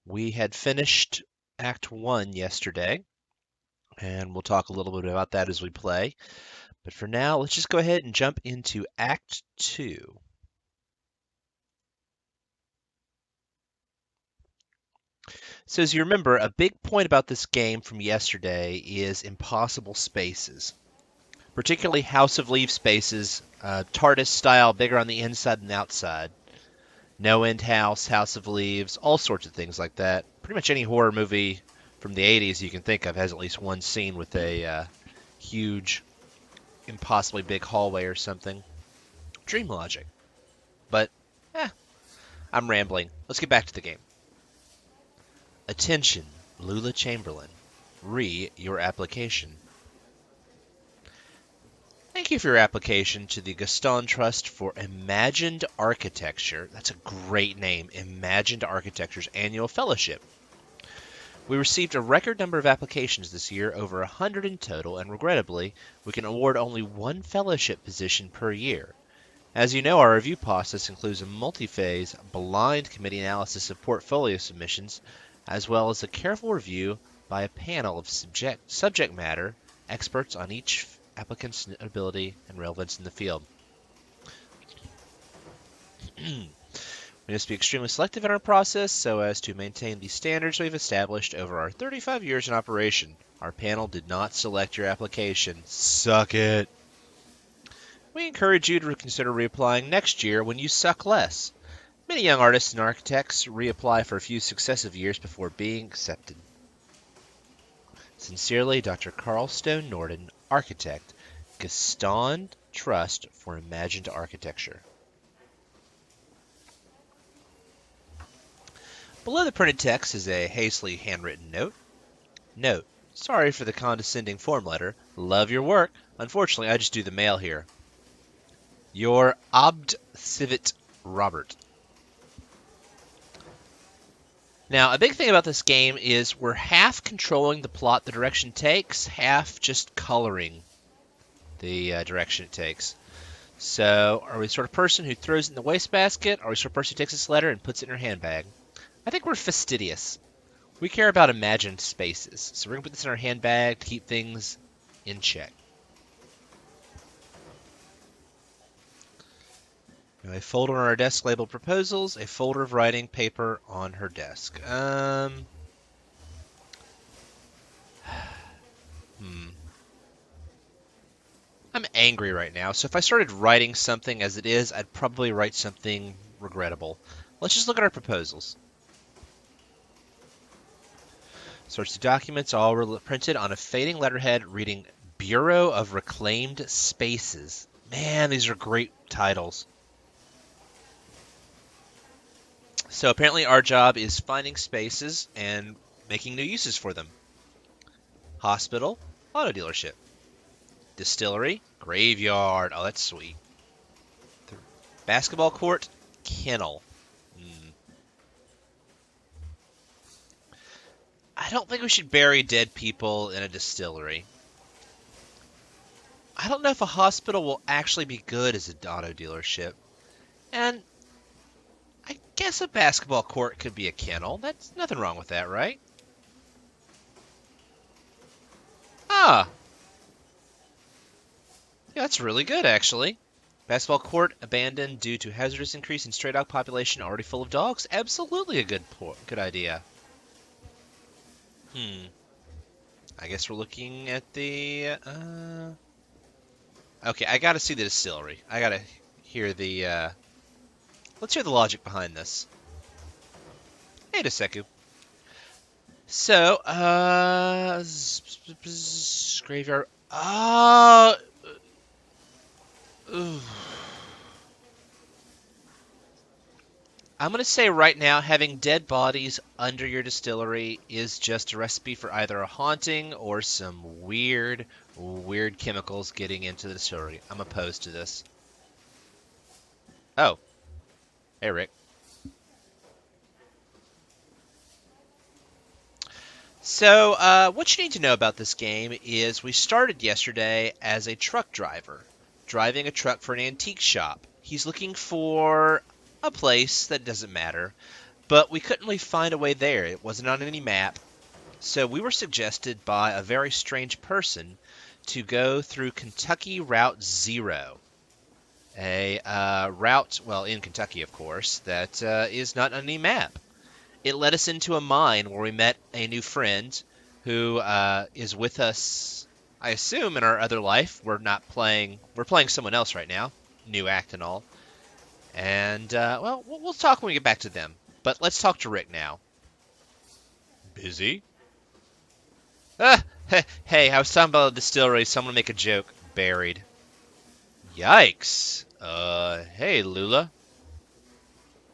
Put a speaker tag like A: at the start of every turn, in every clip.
A: We had finished Act 1 yesterday, and we'll talk a little bit about that as we play. But for now, let's just go ahead and jump into Act 2. So as you remember, a big point about this game from yesterday is impossible spaces, particularly House of Leaves spaces, TARDIS style, bigger on the inside than the outside. No End House, House of Leaves, all sorts of things like that. Pretty much any horror movie from the 80s you can think of has at least one scene with a huge, impossibly big hallway or something. Dream logic. But, eh, I'm rambling. Let's get back to the game. Attention, Lula Chamberlain. Your application. Thank you for your application to the Gaston Trust for Imagined Architecture. That's a great name, Imagined Architecture's annual fellowship. We received a record number of applications this year, over 100 in total, and regrettably, we can award only one fellowship position per year. As you know, our review process includes a multi-phase, blind committee analysis of portfolio submissions, as well as a careful review by a panel of subject matter experts on each applicant's ability and relevance in the field. We must be extremely selective in our process so as to maintain the standards we've established over our 35 years in operation. Our panel did not select your application. Suck it. We encourage you to consider reapplying next year when you suck less. Many young artists and architects reapply for a few successive years before being accepted. Sincerely, Dr. Carl Stone Norden, Architect, Gaston Trust for Imagined Architecture. Below the printed text is a hastily handwritten note. Note: sorry for the condescending form letter. Love your work. Unfortunately, I just do the mail here. Your Obd Civit Robert. Now, a big thing about this game is we're half controlling the plot the direction takes, half just coloring the direction it takes. So, are we the sort of person who throws it in the wastebasket, or are we the sort of person who takes this letter and puts it in her handbag? I think we're fastidious. We care about imagined spaces, so we're going to put this in our handbag to keep things in check. Now, a folder on our desk labeled proposals, a folder of writing paper on her desk. I'm angry right now, so if I started writing something as it is, I'd probably write something regrettable. Let's just look at our proposals. Sorts of documents all were printed on a fading letterhead reading Bureau of Reclaimed Spaces. Man, these are great titles. So apparently our job is finding spaces and making new uses for them. Hospital, auto dealership. Distillery, graveyard. Oh, that's sweet. Basketball court, kennel. I don't think we should bury dead people in a distillery. I don't know if a hospital will actually be good as an auto dealership. And I guess a basketball court could be a kennel. That's nothing wrong with that, right? Ah. Yeah, that's really good, actually. Basketball court abandoned due to hazardous increase in stray dog population already full of dogs? Absolutely a good idea. I guess we're looking at the, Okay, I gotta see the distillery. I gotta hear the, Let's hear the logic behind this. Hey, Seku. So, graveyard. I'm going to say right now, having dead bodies under your distillery is just a recipe for either a haunting or some weird chemicals getting into the distillery. I'm opposed to this. Oh. Hey, Rick. So, what you need to know about this game is we started yesterday as a truck driver, driving a truck for an antique shop. He's looking for a place that doesn't matter, but we couldn't really find a way there. It wasn't on any map. So we were suggested by a very strange person to go through Kentucky Route Zero, a route, well, in Kentucky, of course, that is not on any map. It led us into a mine where we met a new friend who is with us, I assume, in our other life. We're playing someone else right now, new act and all. And, well, we'll talk when we get back to them. But let's talk to Rick now. Busy? Hey, I was talking about a distillery. Someone make a joke. Buried. Yikes. Hey, Lula.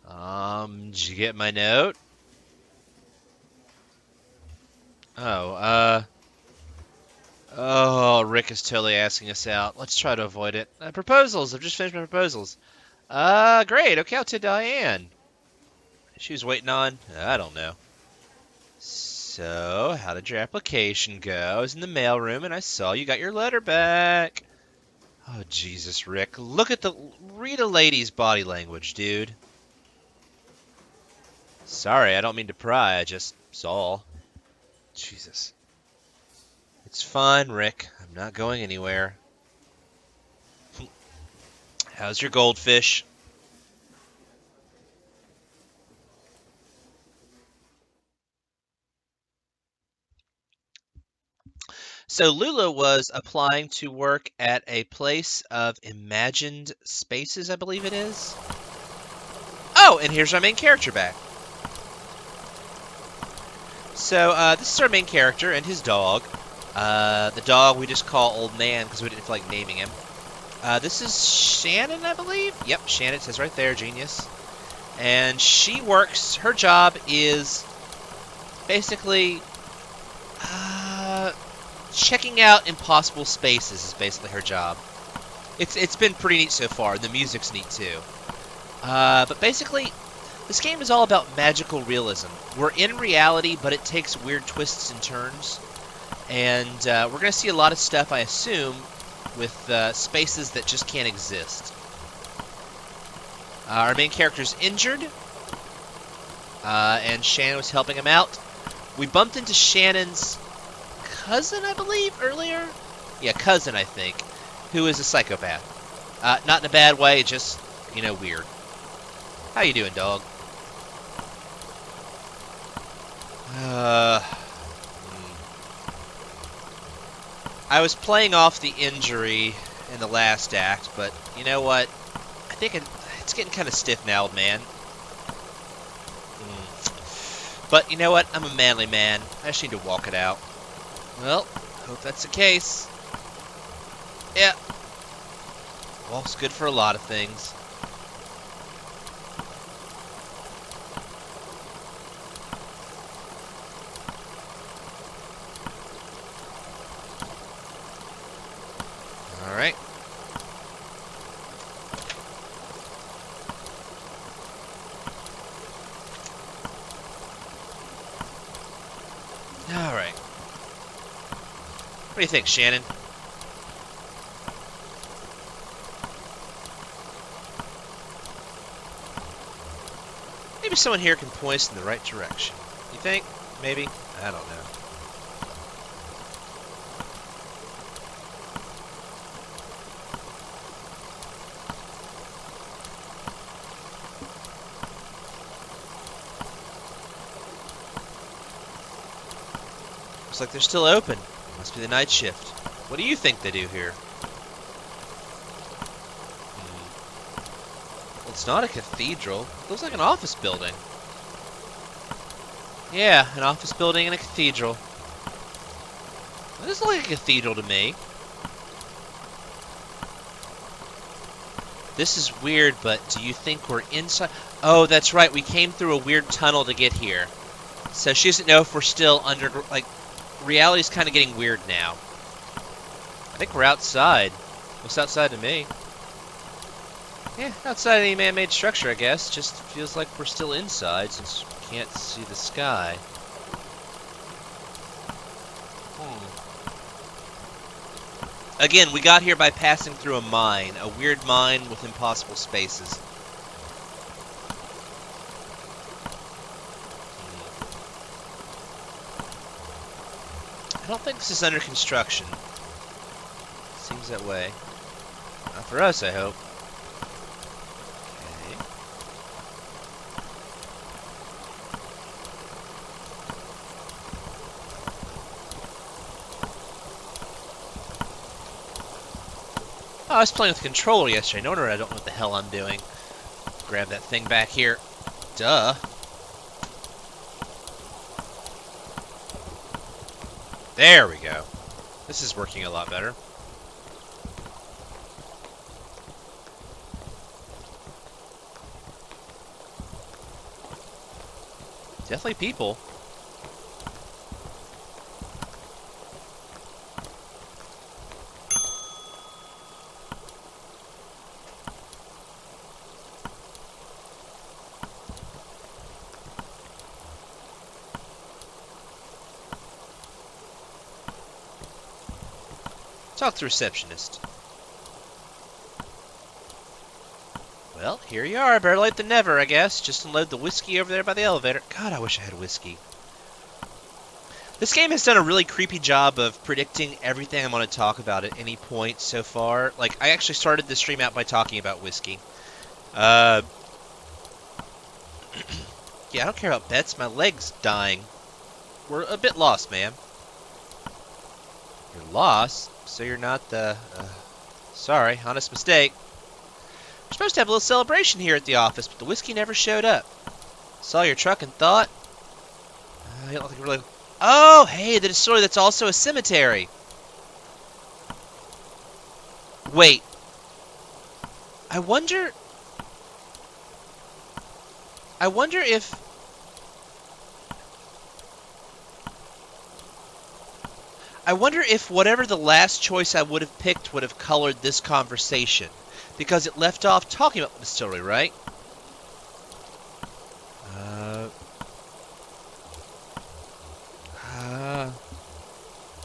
A: Did you get my note? Oh, oh, Rick is totally asking us out. Let's try to avoid it. Proposals. I've just finished my proposals. Great. Okay, I'll tell Diane. She was waiting on, I don't know. So, how did your application go? I was in the mailroom and I saw you got your letter back. Oh, Jesus, Rick. Read a lady's body language, dude. Sorry, I don't mean to pry. I just saw. Jesus. It's fine, Rick. I'm not going anywhere. How's your goldfish? So Lula was applying to work at a place of imagined spaces, I believe it is. Oh, and here's our main character back. So this is our main character and his dog. The dog we just call Old Man because we didn't feel like naming him. This is Shannon, I believe. Yep, Shannon says right there, genius. And she works. Her job is basically checking out impossible spaces. Is basically her job. It's been pretty neat so far. The music's neat too. But basically, this game is all about magical realism. We're in reality, but it takes weird twists and turns. And we're going to see a lot of stuff, I assume, with spaces that just can't exist. Our main character's injured, and Shannon was helping him out. We bumped into Shannon's cousin, I believe, earlier? Yeah, cousin, I think, who is a psychopath. Not in a bad way, just, weird. How you doing, dog? I was playing off the injury in the last act, but you know what? I think it's getting kind of stiff now, old man. But you know what? I'm a manly man. I just need to walk it out. Well, hope that's the case. Yeah. Walk's good for a lot of things. Alright. Alright. What do you think, Shannon? Maybe someone here can point us in the right direction. You think? Maybe? I don't know. Looks like they're still open. Must be the night shift. What do you think they do here? Well, it's not a cathedral. It looks like an office building. Yeah, an office building and a cathedral. It doesn't look like a cathedral to me. This is weird, but do you think we're inside? Oh, that's right. We came through a weird tunnel to get here. So she doesn't know if we're still under... Like, reality's kind of getting weird now. I think we're outside. Looks outside to me. Yeah, outside any man-made structure, I guess. Just feels like we're still inside since we can't see the sky. Again, we got here by passing through a mine. A weird mine with impossible spaces. don't think this is under construction. Seems that way. Not for us, I hope. Okay. Oh, I was playing with the controller yesterday. No wonder I don't know what the hell I'm doing. Grab that thing back here. Duh. There we go. This is working a lot better. Definitely people. Talk to the receptionist. Well, here you are. Better late than never, I guess. Just unload the whiskey over there by the elevator. God, I wish I had whiskey. This game has done a really creepy job of predicting everything I'm going to talk about at any point so far. Like, I actually started the stream out by talking about whiskey. Yeah, I don't care about bets. My leg's dying. We're a bit lost, ma'am. You're lost? So you're not the... sorry, honest mistake. We're supposed to have a little celebration here at the office, but the whiskey never showed up. Saw your truck and thought... I don't think really... Oh, hey, the distillery that's also a cemetery. Wait. I wonder if... I wonder if whatever the last choice I would have picked would have colored this conversation. Because it left off talking about the distillery, right?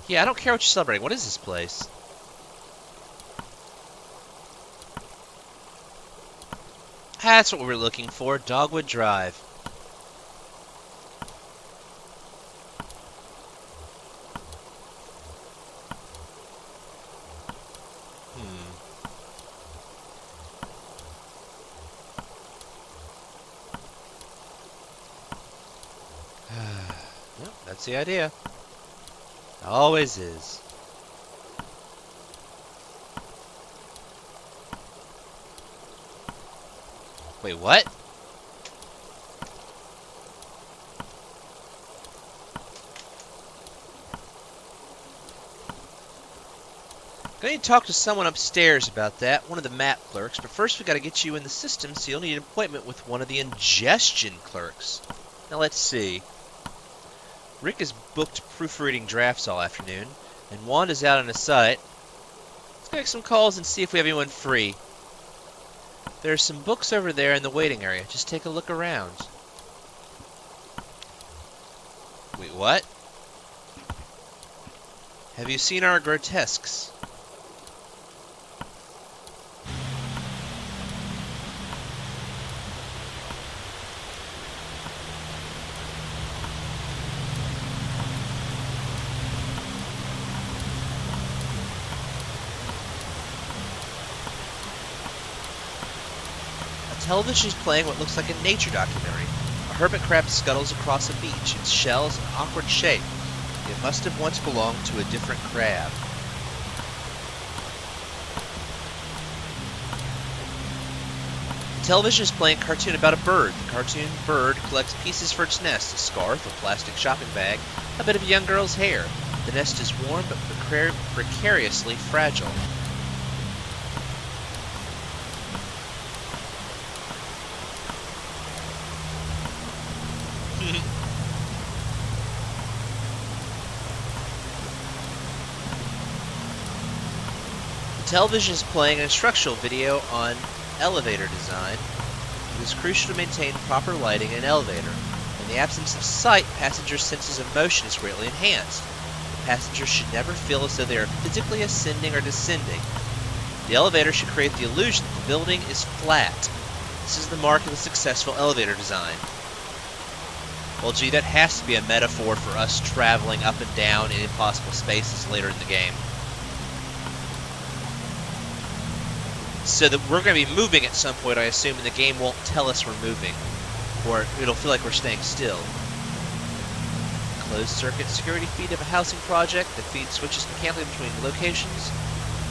A: Yeah, I don't care what you're celebrating. What is this place? That's what we were looking for. Dogwood Drive. Yep, that's the idea. Always is. Wait, what? I need to talk to someone upstairs about that, one of the map clerks, but first we gotta get you in the system, so you'll need an appointment with one of the ingestion clerks. Now let's see. Rick is booked proofreading drafts all afternoon, and Wanda's out on a site. Let's make some calls and see if we have anyone free. There are some books over there in the waiting area. Just take a look around. Wait, what? Have you seen our grotesques? Television is playing what looks like a nature documentary. A hermit crab scuttles across a beach, its shell's an awkward shape. It must have once belonged to a different crab. The television is playing a cartoon about a bird. The cartoon bird collects pieces for its nest, a scarf, a plastic shopping bag, a bit of a young girl's hair. The nest is warm but precariously fragile. Television is playing an instructional video on elevator design. It is crucial to maintain proper lighting in an elevator. In the absence of sight, passengers' senses of motion is greatly enhanced. The passengers should never feel as though they are physically ascending or descending. The elevator should create the illusion that the building is flat. This is the mark of a successful elevator design. Well, gee, that has to be a metaphor for us traveling up and down in impossible spaces later in the game. So that we're going to be moving at some point, I assume, and the game won't tell us we're moving. Or it'll feel like we're staying still. Closed-circuit security feed of a housing project. The feed switches mechanically between locations.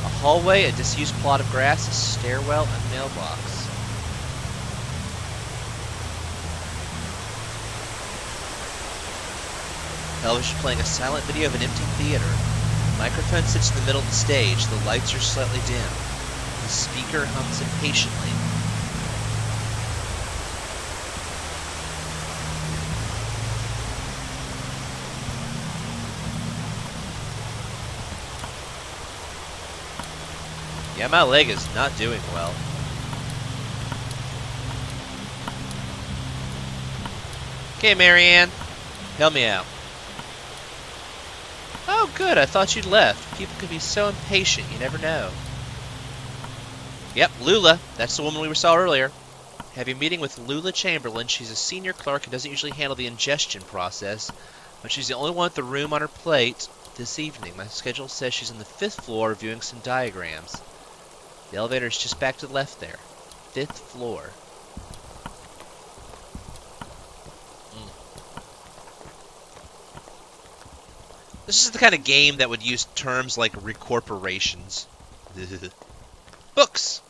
A: A hallway, a disused plot of grass, a stairwell, a mailbox. Television playing a silent video of an empty theater. The microphone sits in the middle of the stage. The lights are slightly dim. The speaker hums impatiently. Yeah, my leg is not doing well. Okay, Marianne. Help me out. Oh, good. I thought you'd left. People can be so impatient. You never know. Yep, Lula. That's the woman we saw earlier. Have a meeting with Lula Chamberlain. She's a senior clerk and doesn't usually handle the ingestion process, but she's the only one with the room on her plate this evening. My schedule says she's on the 5th floor reviewing some diagrams. The elevator is just back to the left there. 5th floor. This is the kind of game that would use terms like recorporations. Books!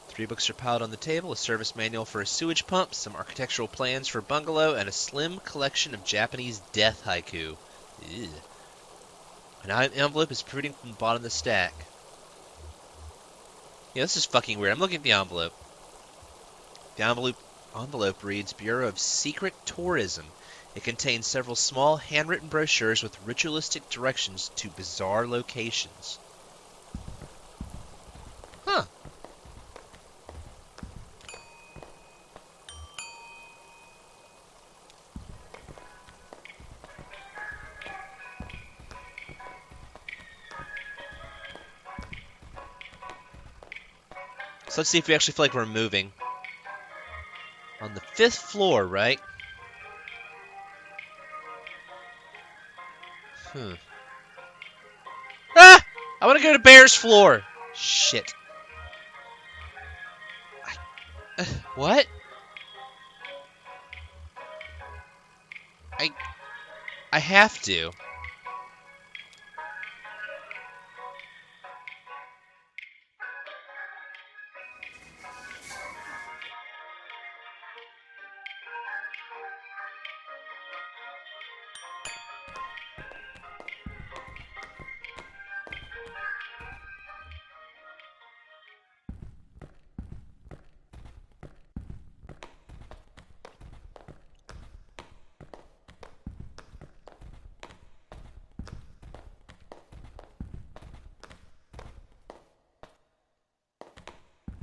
A: 3 books are piled on the table, a service manual for a sewage pump, some architectural plans for a bungalow, and a slim collection of Japanese death haiku. Ew. An envelope is protruding from the bottom of the stack. Yeah, this is fucking weird. I'm looking at the envelope. The envelope reads Bureau of Secret Tourism. It contains several small handwritten brochures with ritualistic directions to bizarre locations. Huh. So let's see if we actually feel like we're moving. On the 5th floor, right? Ah! I want to go to Bear's floor. Shit. What? I have to.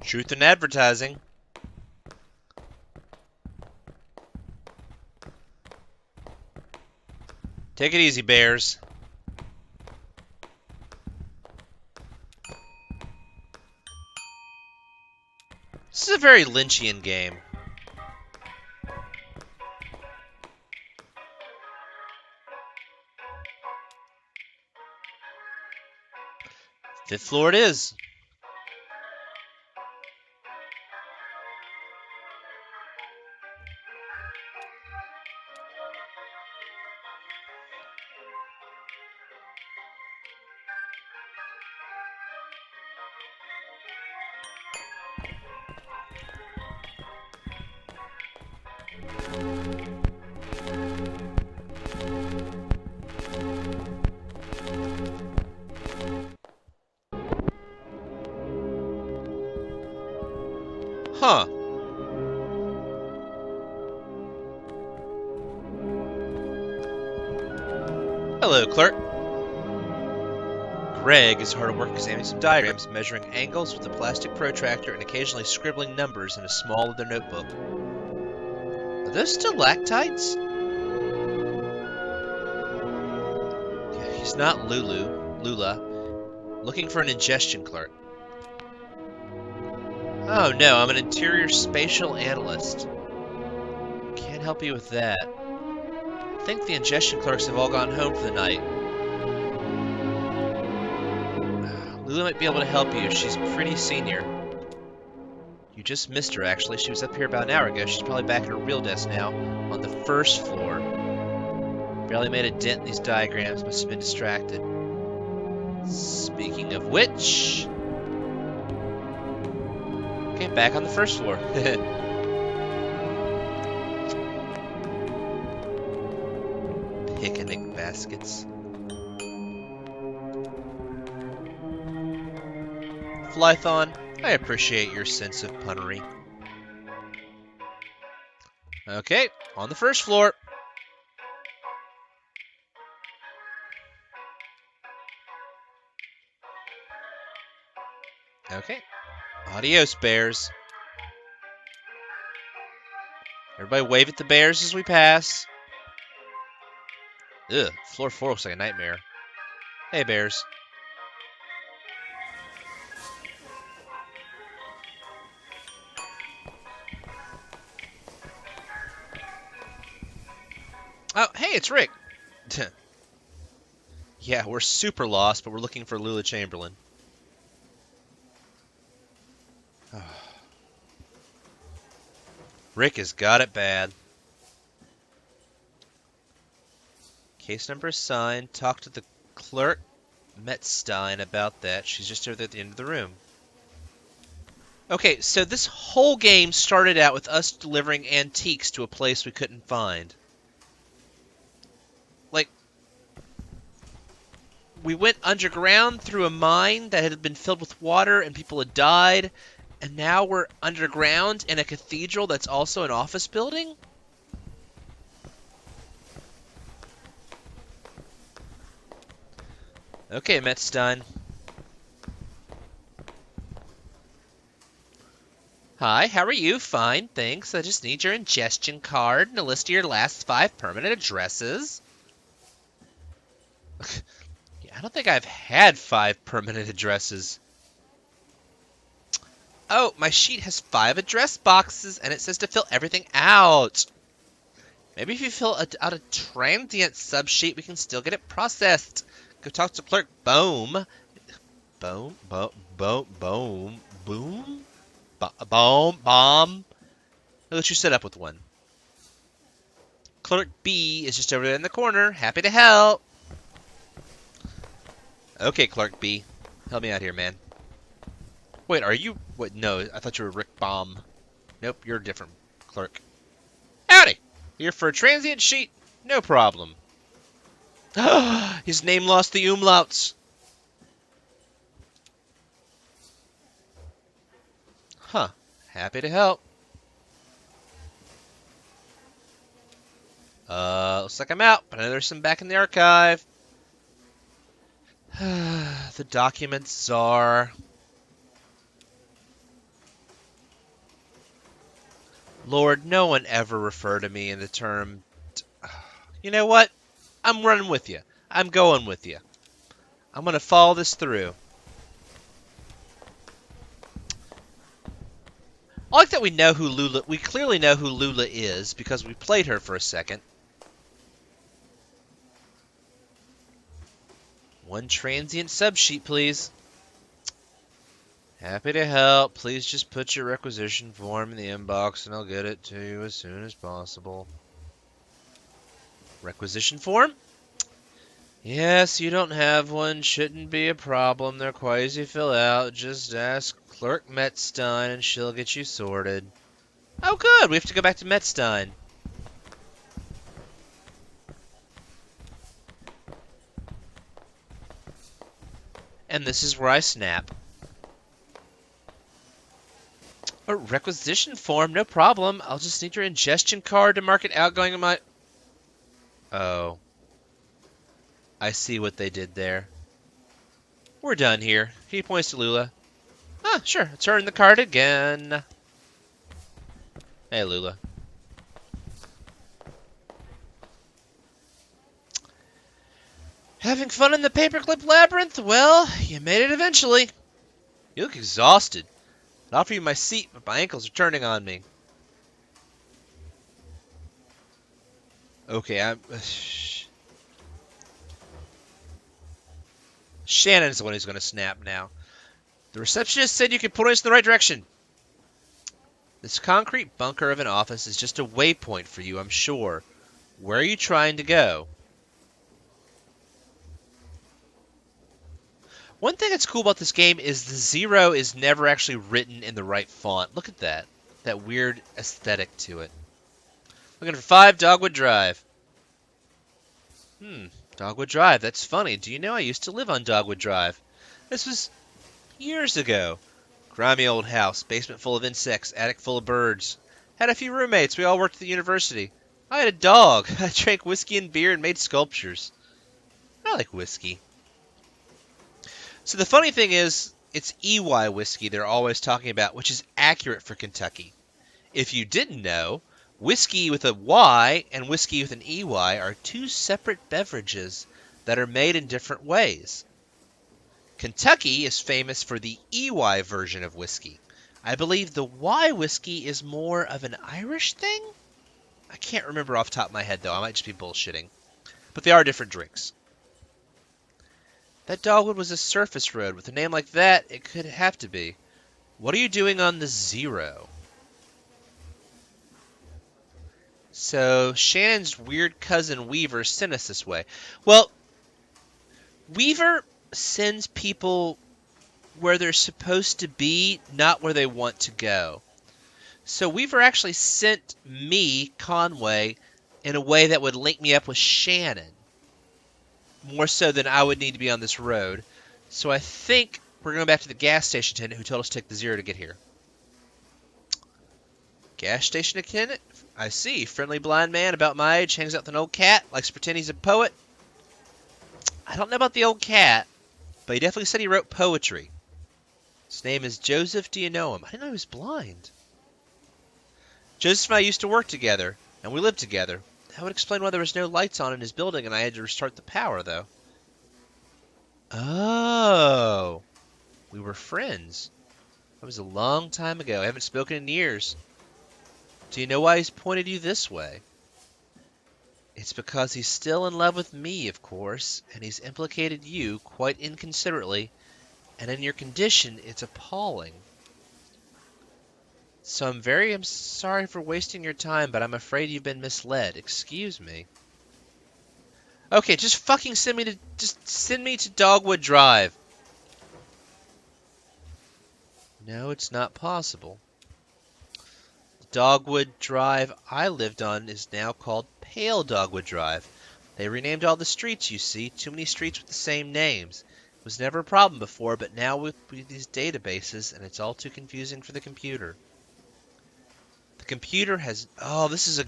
A: Truth in advertising. Take it easy, Bears. This is a very Lynchian game. Fifth floor it is. Huh. Hello, clerk. Greg is hard at work examining some diagrams, measuring angles with a plastic protractor and occasionally scribbling numbers in a small leather notebook. Are those stalactites? Yeah, he's not Lula. Looking for an ingestion clerk. Oh no, I'm an interior spatial analyst. Can't can help you with that. I think the ingestion clerks have all gone home for the night. Lula might be able to help you. She's pretty senior. You just missed her, actually. She was up here about an hour ago. She's probably back at her real desk now, on the first floor. Barely made a dent in these diagrams. Must have been distracted. Speaking of which... Okay, back on the first floor. Picnic baskets. Flython, I appreciate your sense of punnery. Okay, on the first floor. Okay. Adios, bears. Everybody wave at the bears as we pass. Ugh, floor 4 looks like a nightmare. Hey, bears. Oh, hey, it's Rick. Yeah, we're super lost, but we're looking for Lula Chamberlain. Rick has got it bad. Case number assigned. Talk to the clerk, Metstein, about that. She's just over there at the end of the room. Okay, so this whole game started out with us delivering antiques to a place we couldn't find. Like, we went underground through a mine that had been filled with water and people had died, and now we're underground in a cathedral that's also an office building? Okay, Metstein. Hi, how are you? Fine, thanks. I just need your ingestion card and a list of your last 5 permanent addresses. Yeah, I don't think I've had 5 permanent addresses. Oh, my sheet has 5 address boxes, and it says to fill everything out. Maybe if you fill out a transient subsheet, we can still get it processed. Go talk to Clerk Boom. Boom? Boom? Boom? Bomb? I'll let you set up with one. Clerk B is just over there in the corner. Happy to help. Okay, Clerk B. Help me out here, man. Wait, are you... Wait, no, I thought you were Rick Baum. Nope, you're a different clerk. Howdy! Here for a transient sheet? No problem. His name lost the umlauts. Huh. Happy to help. Looks like I'm out, but I know there's some back in the archive. The document czar. Lord, no one ever referred to me in the term... You know what? I'm running with you. I'm going with you. I'm going to follow this through. I like that we know who Lula... We clearly know who Lula is because we played her for a second. One transient subsheet, please. Happy to help. Please just put your requisition form in the inbox and I'll get it to you as soon as possible. Requisition form? Yes, you don't have one. Shouldn't be a problem. They're quasi fill out. Just ask Clerk Metstein and she'll get you sorted. Oh, good. We have to go back to Metstein. And this is where I snap. A requisition form, no problem. I'll just need your ingestion card to mark it outgoing in my... Oh. I see what they did there. We're done here. He points to Lula. Ah, sure. Turn the card again. Hey, Lula. Having fun in the paperclip labyrinth? Well, you made it eventually. You look exhausted. I'd offer you my seat, but my ankles are turning on me. Okay, Shannon's the one who's going to snap now. The receptionist said you could point us in the right direction. This concrete bunker of an office is just a waypoint for you, I'm sure. Where are you trying to go? One thing that's cool about this game is the 0 is never actually written in the right font. Look at that. That weird aesthetic to it. Looking for 5 Dogwood Drive. Dogwood Drive. That's funny. Do you know I used to live on Dogwood Drive? This was years ago. Grimy old house. Basement full of insects. Attic full of birds. Had a few roommates. We all worked at the university. I had a dog. I drank whiskey and beer and made sculptures. I like whiskey. So the funny thing is, it's EY whiskey they're always talking about, which is accurate for Kentucky. If you didn't know, whiskey with a Y and whiskey with an EY are two separate beverages that are made in different ways. Kentucky is famous for the EY version of whiskey. I believe the Y whiskey is more of an Irish thing? I can't remember off the top of my head, though. I might just be bullshitting. But they are different drinks. That Dogwood was a surface road. With a name like that, it could have to be. What are you doing on the 0? So, Shannon's weird cousin Weaver sent us this way. Well, Weaver sends people where they're supposed to be, not where they want to go. So Weaver actually sent me, Conway, in a way that would link me up with Shannon. More so than I would need to be on this road. So I think we're going back to the gas station attendant who told us to take the 0 to get here. Gas station attendant? I see. Friendly blind man about my age, hangs out with an old cat, likes to pretend he's a poet. I don't know about the old cat, but he definitely said he wrote poetry. His name is Joseph. Do you know him? I didn't know he was blind. Joseph and I used to work together, and we lived together. That would explain why there was no lights on in his building and I had to restart the power, though. Oh, we were friends. That was a long time ago. I haven't spoken in years. Do you know why he's pointed you this way? It's because he's still in love with me, of course, and he's implicated you quite inconsiderately, and in your condition, it's appalling. So I'm sorry for wasting your time, but I'm afraid you've been misled. Excuse me. Okay, just fucking send me to Dogwood Drive. No, it's not possible. The Dogwood Drive I lived on is now called Pale Dogwood Drive. They renamed all the streets, you see. Too many streets with the same names. It was never a problem before, but now with these databases, and it's all too confusing for the computer. The computer has... Oh, this is a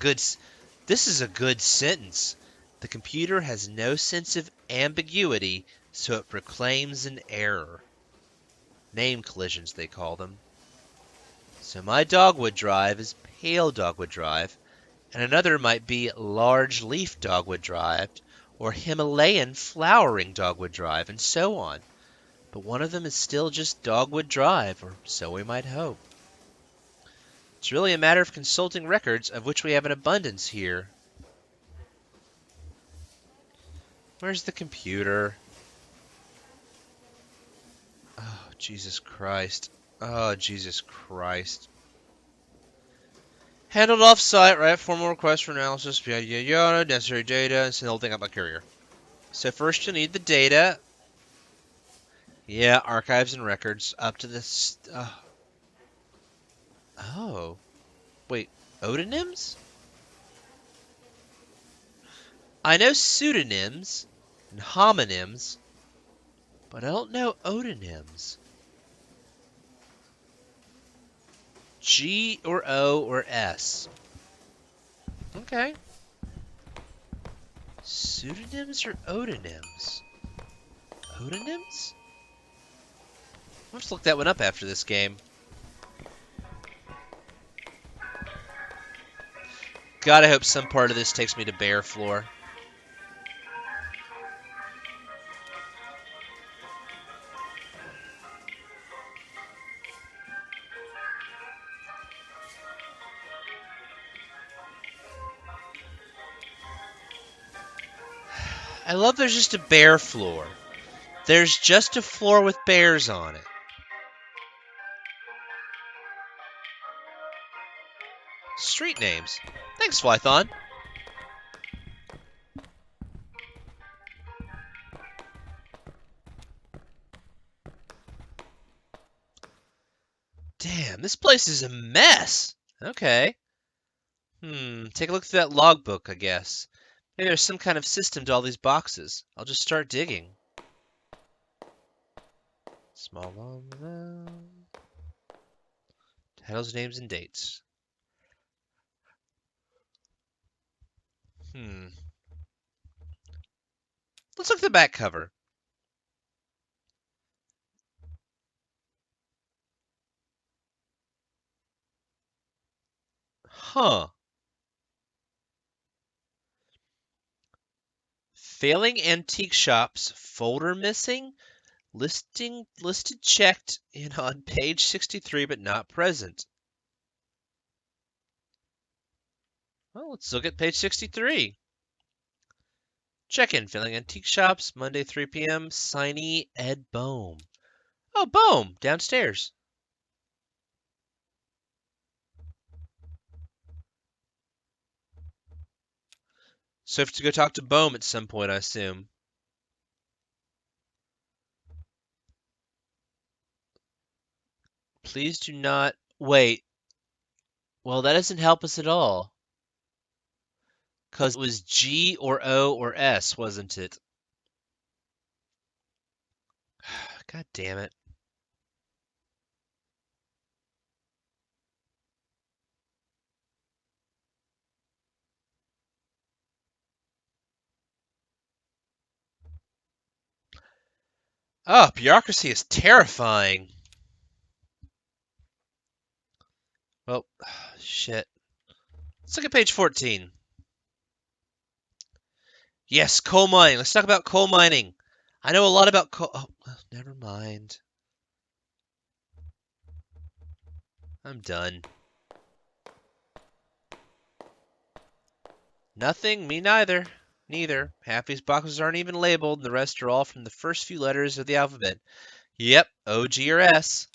A: good sentence. The computer has no sense of ambiguity, so it proclaims an error. Name collisions, they call them. So my Dogwood Drive is Pale Dogwood Drive, and another might be Large Leaf Dogwood Drive, or Himalayan Flowering Dogwood Drive, and so on. But one of them is still just Dogwood Drive, or so we might hope. It's really a matter of consulting records, of which we have an abundance here. Where's the computer? Oh, Jesus Christ. Oh, Jesus Christ. Handled off-site, right? Formal request for analysis, yada yada yada, necessary data, and send the whole thing up my courier. So first you'll need the data. Yeah, archives and records. Up to this... Oh. Wait, odonyms? I know pseudonyms and homonyms, but I don't know odonyms. G or O or S. Okay. Pseudonyms or odonyms? Odonyms? I'll just look that one up after this game. God, I hope some part of this takes me to bare floor. I love there's just a bear floor. There's just a floor with bears on it. Street names. Thanks, Flython. Damn, this place is a mess. Okay. Take a look through that logbook, I guess. Maybe there's some kind of system to all these boxes. I'll just start digging. Small titles, names, and dates. Let's look at the back cover. Huh. Failing antique shops, folder missing, listed checked in on page 63 but not present. Well, let's look at page 63. Check-in, failing antique shops, Monday 3 p.m. Signee Ed Bohm. Oh, Bohm, downstairs. So I have to go talk to Bohm at some point, I assume. Please do not... Wait. Well, that doesn't help us at all. Because it was G or O or S, wasn't it? God damn it. Oh, bureaucracy is terrifying. Well, shit. Let's look at page 14. Yes, coal mining. Let's talk about coal mining. I know a lot about coal... Oh, never mind. I'm done. Nothing? Me neither. Neither. Half these boxes aren't even labeled, and the rest are all from the first few letters of the alphabet. Yep, O, G, or S.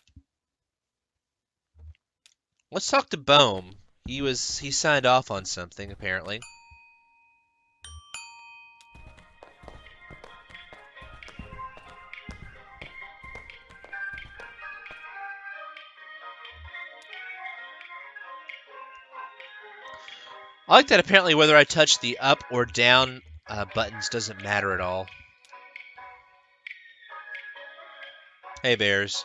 A: Let's talk to Bohm. He signed off on something, apparently. I like that apparently whether I touch the up or down buttons doesn't matter at all. Hey, bears.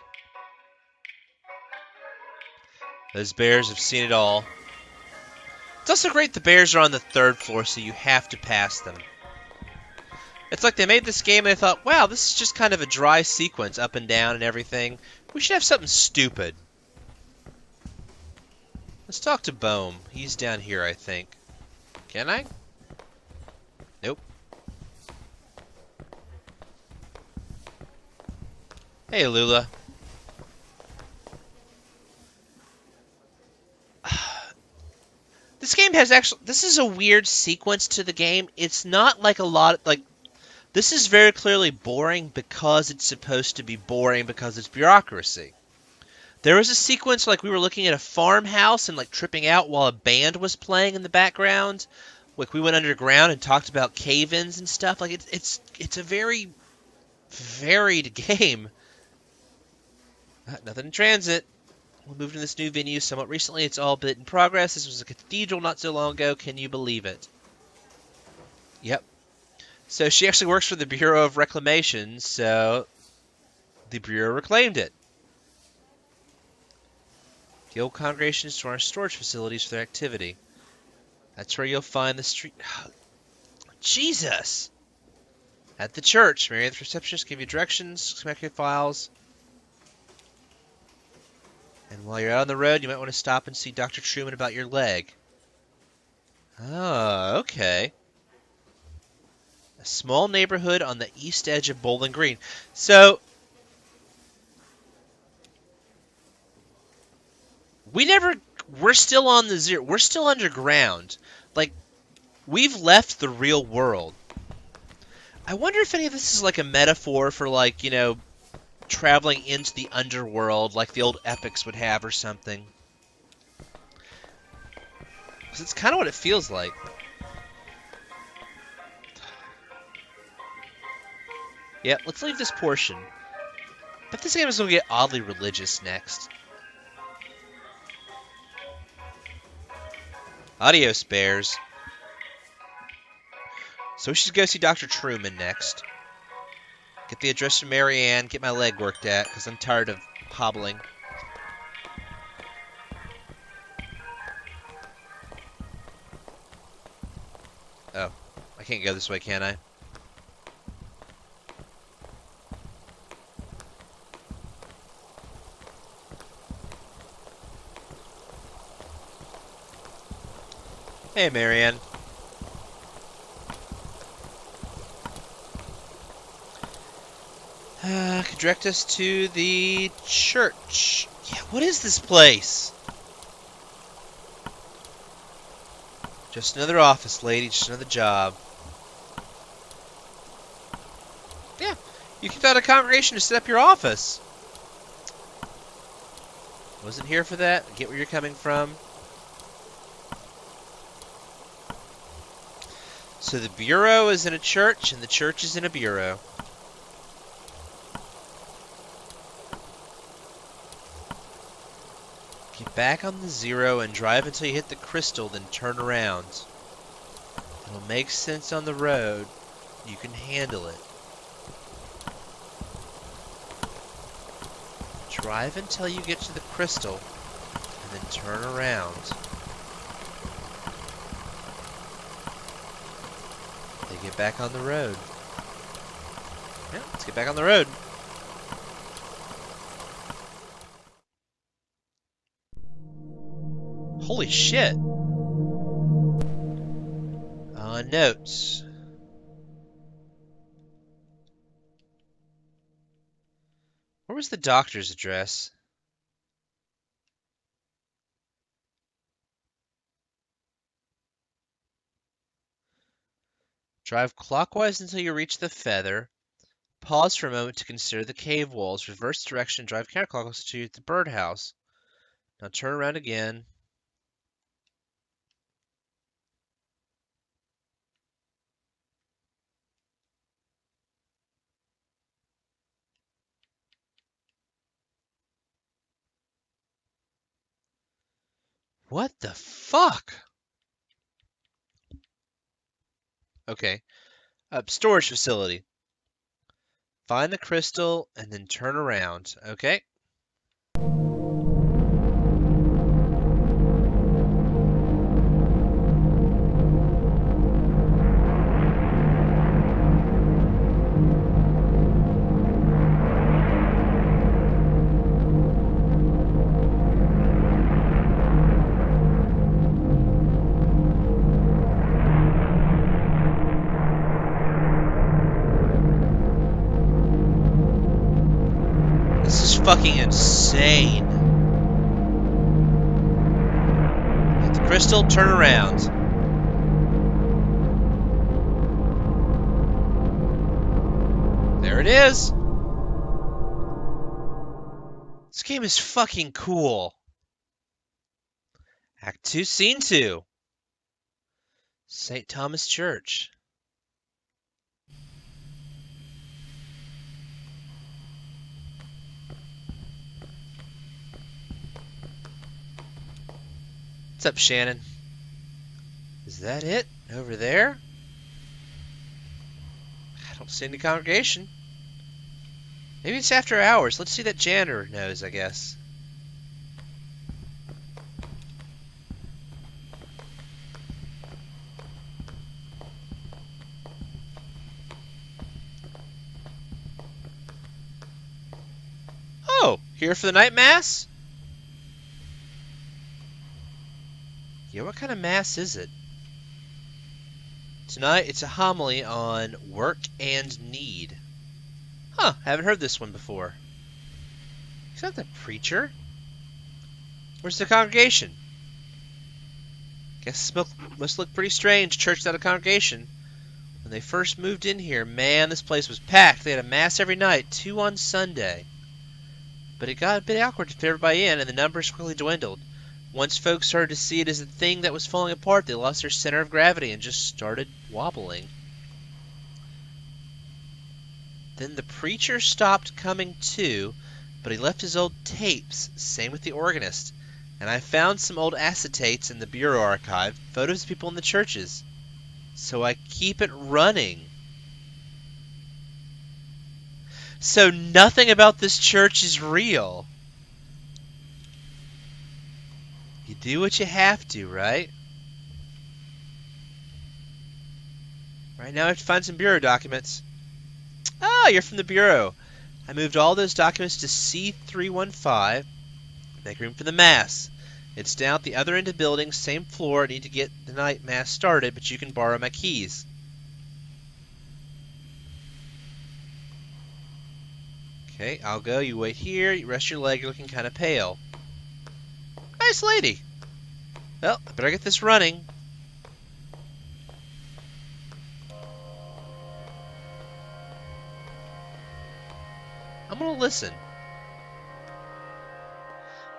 A: Those bears have seen it all. It's also great the bears are on the 3rd floor, so you have to pass them. It's like they made this game and they thought, wow, this is just kind of a dry sequence up and down and everything. We should have something stupid. Let's talk to Bohm. He's down here, I think. Can I? Nope. Hey, Lula. This game has this is a weird sequence to the game. It's not like a lot, this is very clearly boring because it's supposed to be boring because it's bureaucracy. There was a sequence like we were looking at a farmhouse and like tripping out while a band was playing in the background. Like we went underground and talked about cave-ins and stuff. Like it's a very varied game. Nothing in transit. We moved to this new venue somewhat recently. It's all bit in progress. This was a cathedral not so long ago. Can you believe it? Yep. So she actually works for the Bureau of Reclamation, so the Bureau reclaimed it. The old congregation is to our storage facilities for their activity. That's where you'll find the street... Jesus! At the church. Mary, the receptionist, give you directions, schematic files. And while you're out on the road, you might want to stop and see Dr. Truman about your leg. Oh, okay. A small neighborhood on the east edge of Bowling Green. So, we're still on the zero. We're still underground. Like, we've left the real world. I wonder if any of this is like a metaphor for, like, traveling into the underworld like the old epics would have or something. 'Cause it's kind of what it feels like. Yeah, let's leave this portion. But this game is going to get oddly religious next. Adios, bears. So we should go see Dr. Truman next. Get the address from Marianne, get my leg worked at, because I'm tired of hobbling. Oh, I can't go this way, can I? Hey, Marianne. Could direct us to the church. Yeah, what is this place? Just another office, lady. Just another job. Yeah, you kicked out a congregation to set up your office. Wasn't here for that. I get where you're coming from. So the bureau is in a church, and the church is in a bureau. Get back on the 0 and drive until you hit the crystal, then turn around. It'll make sense on the road. You can handle it. Drive until you get to the crystal, and then turn around. They get back on the road. Yeah, let's get back on the road. Holy shit. Notes. Where was the doctor's address? Drive clockwise until you reach the feather. Pause for a moment to consider the cave walls. Reverse direction, drive counterclockwise to the birdhouse. Now turn around again. What the fuck? Okay. Storage facility. Find the crystal and then turn around. Okay. This is fucking insane. Hit the crystal, turn around. There it is. This game is fucking cool. Act 2, Scene 2. St. Thomas Church. What's up, Shannon? Is that it? Over there? I don't see any congregation. Maybe it's after hours. Let's see that janitor knows, I guess. Oh, here for the night mass? Yeah, what kind of mass is it? Tonight, it's a homily on work and need. Huh, haven't heard this one before. Is that the preacher? Where's the congregation? Guess this must look pretty strange, church without a congregation. When When they first moved in here, man, this place was packed. They had a mass every night, 2 on Sunday. But it got a bit awkward to fit everybody in, and the numbers quickly dwindled. Once folks started to see it as a thing that was falling apart, they lost their center of gravity and just started wobbling. Then the preacher stopped coming too, but he left his old tapes, same with the organist. And I found some old acetates in the bureau archive, photos of people in the churches. So I keep it running. So nothing about this church is real. You do what you have to, right? Right now I have to find some bureau documents. Ah, you're from the bureau. I moved all those documents to C315. Make room for the mass. It's down at the other end of the building, same floor. I need to get the night mass started, but you can borrow my keys. Okay, I'll go. You wait here. You rest your leg. You're looking kind of pale. Nice lady. Well, I better get this running. I'm gonna listen.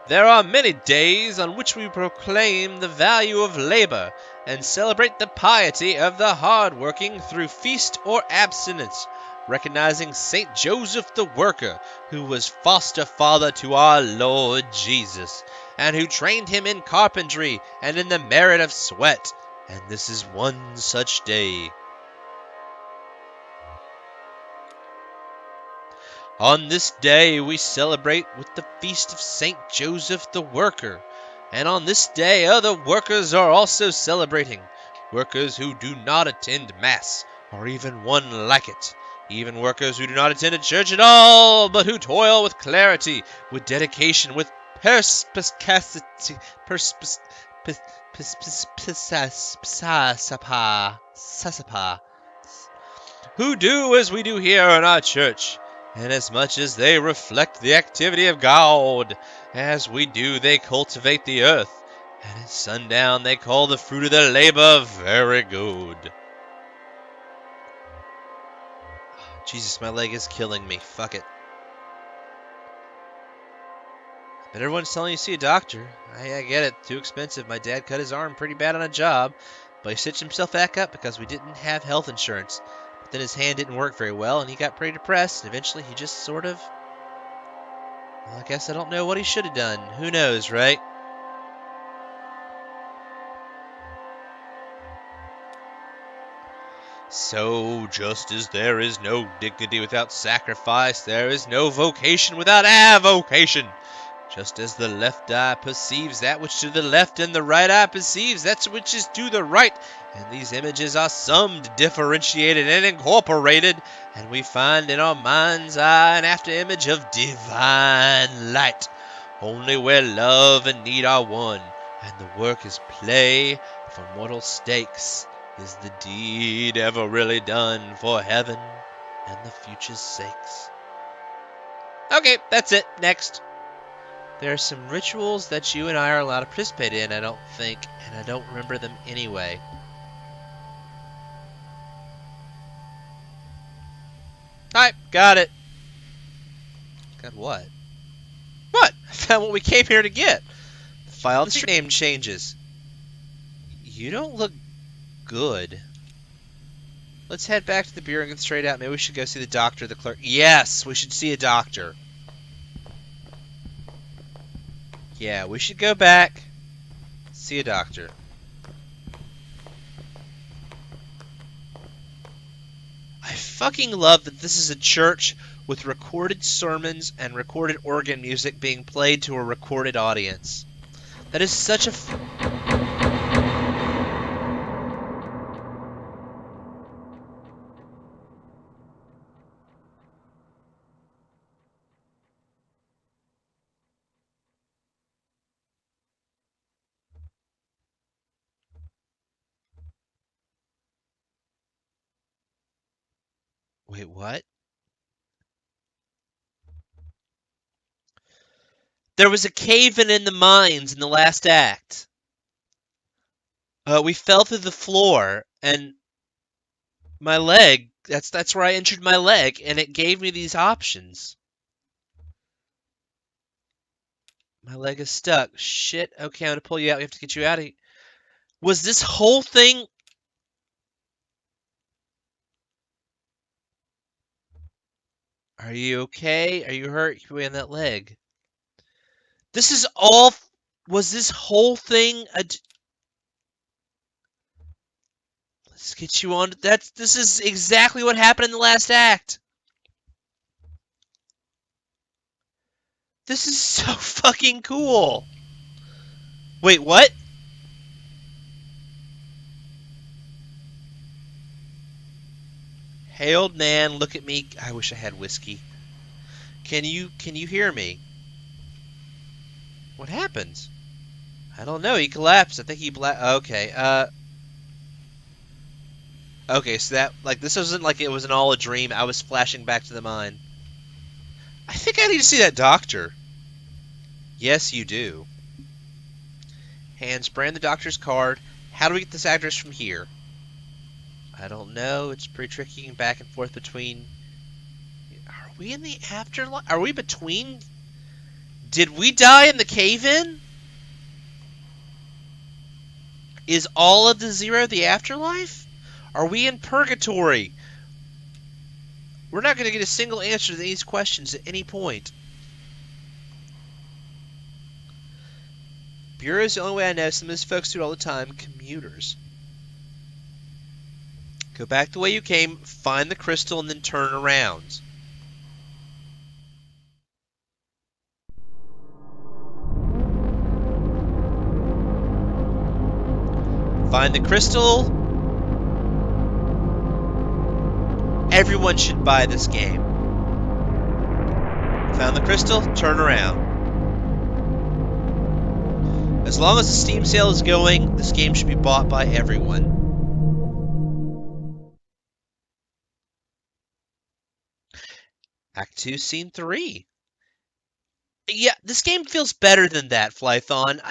A: There are many days on which we proclaim the value of labor and celebrate the piety of the hard-working through feast or abstinence, recognizing Saint Joseph the Worker, who was foster father to our Lord Jesus, and who trained him in carpentry and in the merit of sweat. And this is one such day. On this day we celebrate with the feast of Saint Joseph the Worker, and on this day other workers are also celebrating, workers who do not attend Mass, or even one like it, even workers who do not attend a church at all, but who toil with clarity, with dedication, with perspicacity, who do as we do here in our church, inasmuch as they reflect the activity of God. As we do, they cultivate the earth, and at sundown they call the fruit of their labor very good. Jesus, my leg is killing me. Fuck it. But everyone's telling you to see a doctor. I get it. Too expensive. My dad cut his arm pretty bad on a job, but he stitched himself back up because we didn't have health insurance. But then his hand didn't work very well, and he got pretty depressed, and eventually he just sort of... Well, I guess I don't know what he should have done. Who knows, right? So, just as there is no dignity without sacrifice, there is no vocation without avocation. Just as the left eye perceives that which to the left, and the right eye perceives that which is to the right, and these images are summed, differentiated, and incorporated, and we find in our mind's eye an after-image of divine light, only where love and need are one, and the work is play for mortal stakes. Is the deed ever really done for heaven and the future's sakes? Okay, that's it. Next. There are some rituals that you and I are allowed to participate in, I don't think, and I don't remember them anyway. Alright, got it. Got what? What? I found what we came here to get. The file name changes. You don't look good. Let's head back to the bureau and get straight out. Maybe we should go see the doctor, the clerk. Yes, we should see a doctor. Yeah, we should go back, see a doctor. I fucking love that this is a church with recorded sermons and recorded organ music being played to a recorded audience. That is such a... Wait, what? There was a cave-in in the mines in the last act. We fell through the floor, and My leg. That's where I injured my leg, and it gave me these options. My leg is stuck. Shit. Okay, I'm gonna pull you out. We have to get you out of here. Was this whole thing? Are you okay? Are you hurt? Keep away on that leg. This is all. Was this whole thing a? Let's get you on. This is exactly what happened in the last act. This is so fucking cool. Wait, what? Hey, old man, look at me. I wish I had whiskey. Can you hear me? What happened? I don't know. He collapsed. I think he Okay. Okay. So that this wasn't like it was all a dream. I was flashing back to the mine. I think I need to see that doctor. Yes, you do. Hands, brand the doctor's card. How do we get this address from here? I don't know. It's pretty tricky and back and forth between. Are we in the afterlife? Are we between? Did we die in the cave-in? Is all of the zero the afterlife? Are we in purgatory? We're not going to get a single answer to these questions at any point. Bureau is the only way I know. Some of these folks do it all the time. Commuters. Go back the way you came, find the crystal, and then turn around. Find the crystal. Everyone should buy this game. Found the crystal, turn around. As long as the Steam sale is going, this game should be bought by everyone. Act 2, Scene 3. Yeah, this game feels better than that, Flython.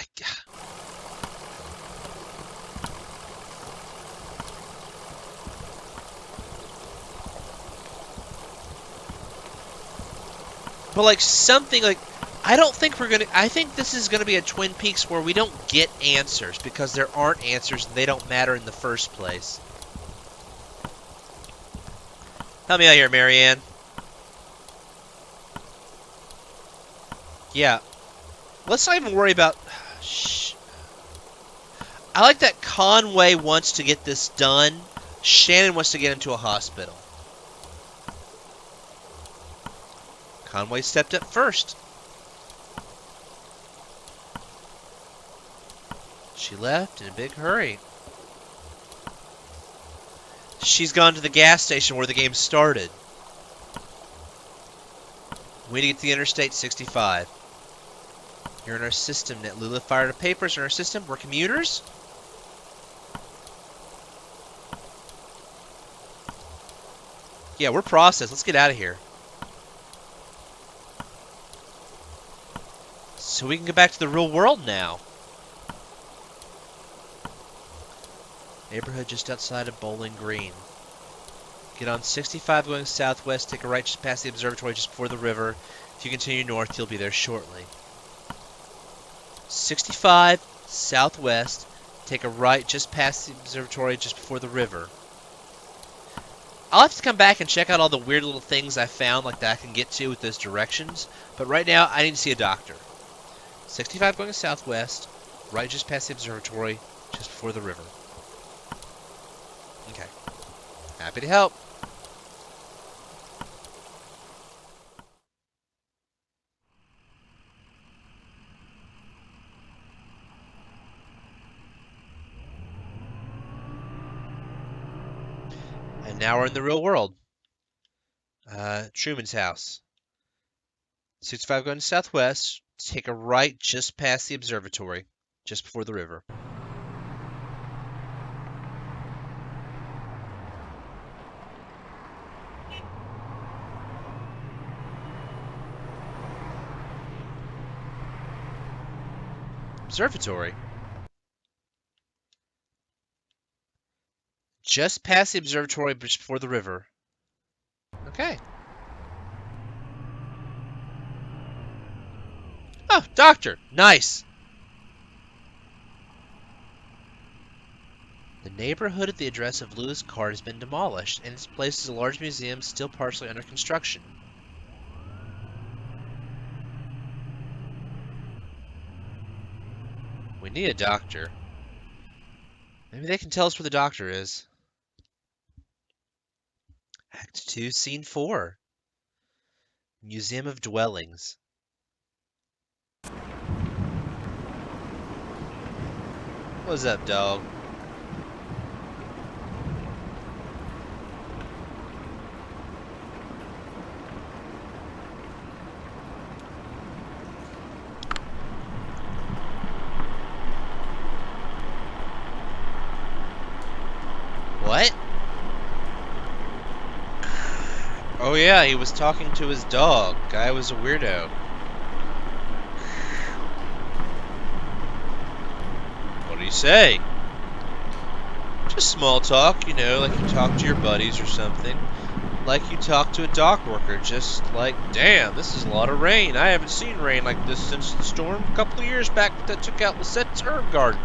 A: But something I don't think we're gonna. I think this is gonna be a Twin Peaks where we don't get answers because there aren't answers and they don't matter in the first place. Help me out here, Marianne. Yeah. Let's not even worry about. Shh. I like that Conway wants to get this done. Shannon wants to get into a hospital. Conway stepped up first. She left in a big hurry. She's gone to the gas station where the game started. We need to get to the Interstate 65. You're in our system, Net. Lula fired the papers in our system. We're commuters? Yeah, we're processed. Let's get out of here. So we can get back to the real world now. Neighborhood just outside of Bowling Green. Get on 65 going southwest, take a right just past the observatory just before the river. If you continue north, you'll be there shortly. 65 southwest, take a right just past the observatory just before the river. I'll have to come back and check out all the weird little things I found that I can get to with those directions, but right now I need to see a doctor. 65 going southwest, right just past the observatory, just before the river. Okay. Happy to help. And now we're in the real world. Truman's house. 65 going southwest, take a right just past the observatory, just before the river. Observatory? Just past the observatory before the river. Okay. Oh, doctor! Nice! The neighborhood at the address of Lewis Card has been demolished, and its place is a large museum still partially under construction. We need a doctor. Maybe they can tell us where the doctor is. Act 2, Scene 4. Museum of Dwellings. What's up, dog? What? Oh yeah, he was talking to his dog. Guy was a weirdo. What did he say? Just small talk, you know, like you talk to your buddies or something. Like you talk to a dock worker, just like, damn, this is a lot of rain. I haven't seen rain like this since the storm a couple of years back that took out Lisette's herb garden.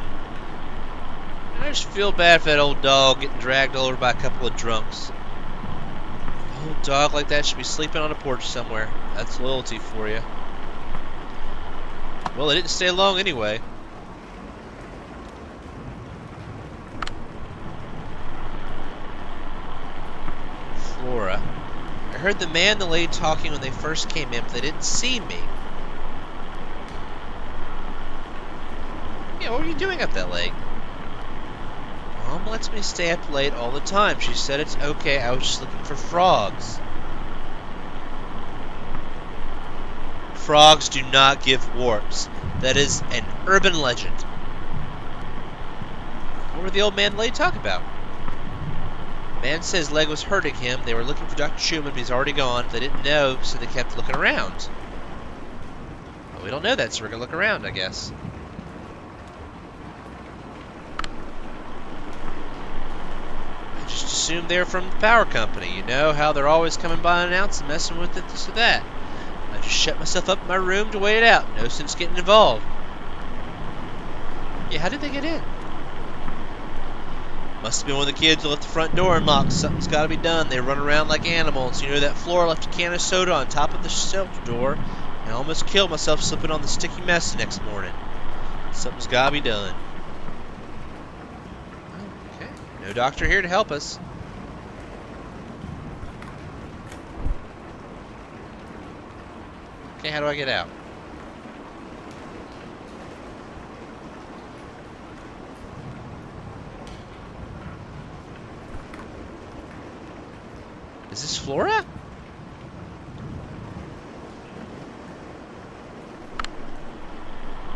A: And I just feel bad for that old dog getting dragged all over by a couple of drunks. An old dog like that should be sleeping on a porch somewhere. That's loyalty for you. Well, it didn't stay long anyway. Flora. I heard the man and the lady talking when they first came in, but they didn't see me. Yeah, what were you doing up that late? Mom lets me stay up late all the time. She said it's okay, I was just looking for frogs. Frogs do not give warts. That is an urban legend. What were the old man and lady talking about? The man said his leg was hurting him. They were looking for Dr. Schumann, but he's already gone. They didn't know, so they kept looking around. Well, we don't know that, so we're going to look around, I guess. I just assumed they were from the power company. You know how they're always coming by unannounced and messing with it, this or that. I just shut myself up in my room to wait it out. No sense getting involved. Yeah, how did they get in? Must have been one of the kids who left the front door unlocked. Something's got to be done. They run around like animals. You know that Flora left a can of soda on top of the shelter door, and I almost killed myself slipping on the sticky mess the next morning. Something's got to be done. Okay, no doctor here to help us. Okay, how do I get out? Is this Flora?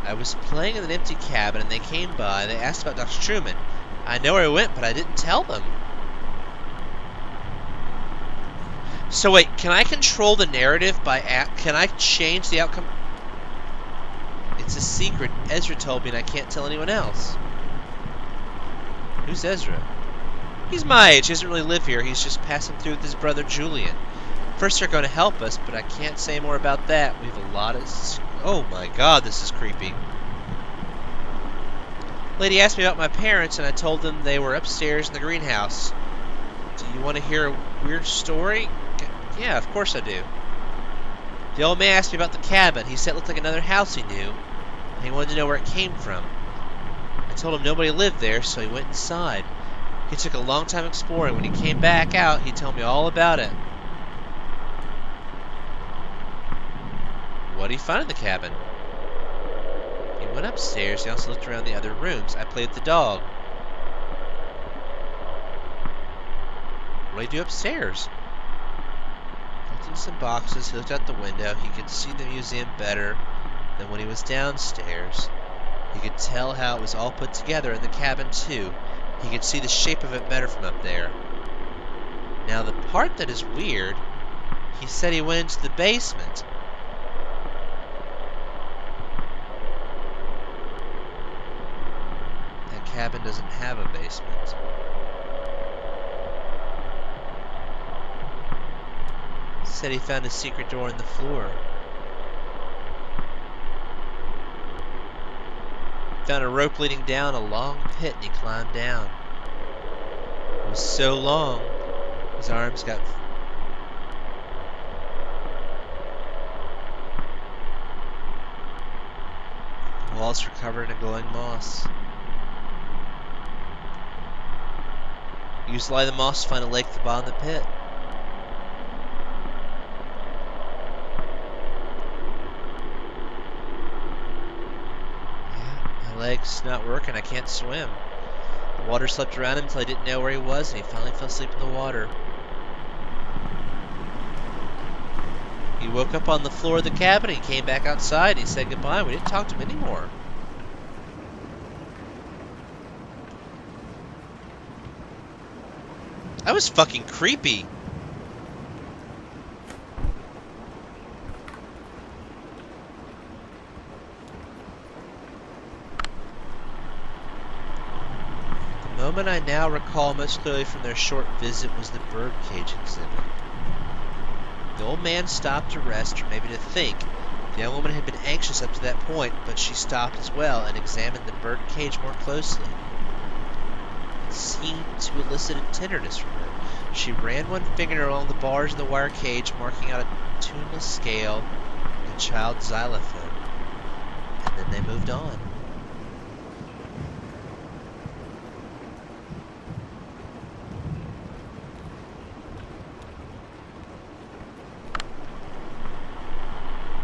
A: I was playing in an empty cabin and they came by. They asked about Dr. Truman. I know where I went, but I didn't tell them. So wait, can I control the narrative by can I change the outcome? It's a secret. Ezra told me and I can't tell anyone else. Who's Ezra? He's my age. He doesn't really live here. He's just passing through with his brother Julian. First they're going to help us, but I can't say more about that. We have a lot of... Oh my god, this is creepy. Lady asked me about my parents, and I told them they were upstairs in the greenhouse. Do you want to hear a weird story? Yeah, of course I do. The old man asked me about the cabin. He said it looked like another house he knew, and he wanted to know where it came from. I told him nobody lived there, so he went inside. He took a long time exploring. When he came back out, he told me all about it. What did he find in the cabin? He went upstairs. He also looked around the other rooms. I played with the dog. What did he do upstairs? He looked in some boxes. He looked out the window. He could see the museum better than when he was downstairs. He could tell how it was all put together in the cabin, too. He could see the shape of it better from up there. Now, the part that is weird, he said he went into the basement. That cabin doesn't have a basement. said he found a secret door in the floor. Found a rope leading down a long pit and he climbed down. It was so long, his arms got... The walls were covered in glowing moss. He used to lie the moss to find a lake at the bottom of the pit. Yeah, my leg's not working. I can't swim. The water slipped around him until I didn't know where he was, and he finally fell asleep in the water. He woke up on the floor of the cabin. He came back outside. And he said goodbye. We didn't talk to him anymore. That was fucking creepy. The moment I now recall most clearly from their short visit was the birdcage exhibit. The old man stopped to rest, or maybe to think. The young woman had been anxious up to that point, but she stopped as well and examined the birdcage more closely. It seemed to elicit a tenderness from her. She ran one finger along the bars of the wire cage, marking out a tuneless scale like a child's xylophone. And then they moved on.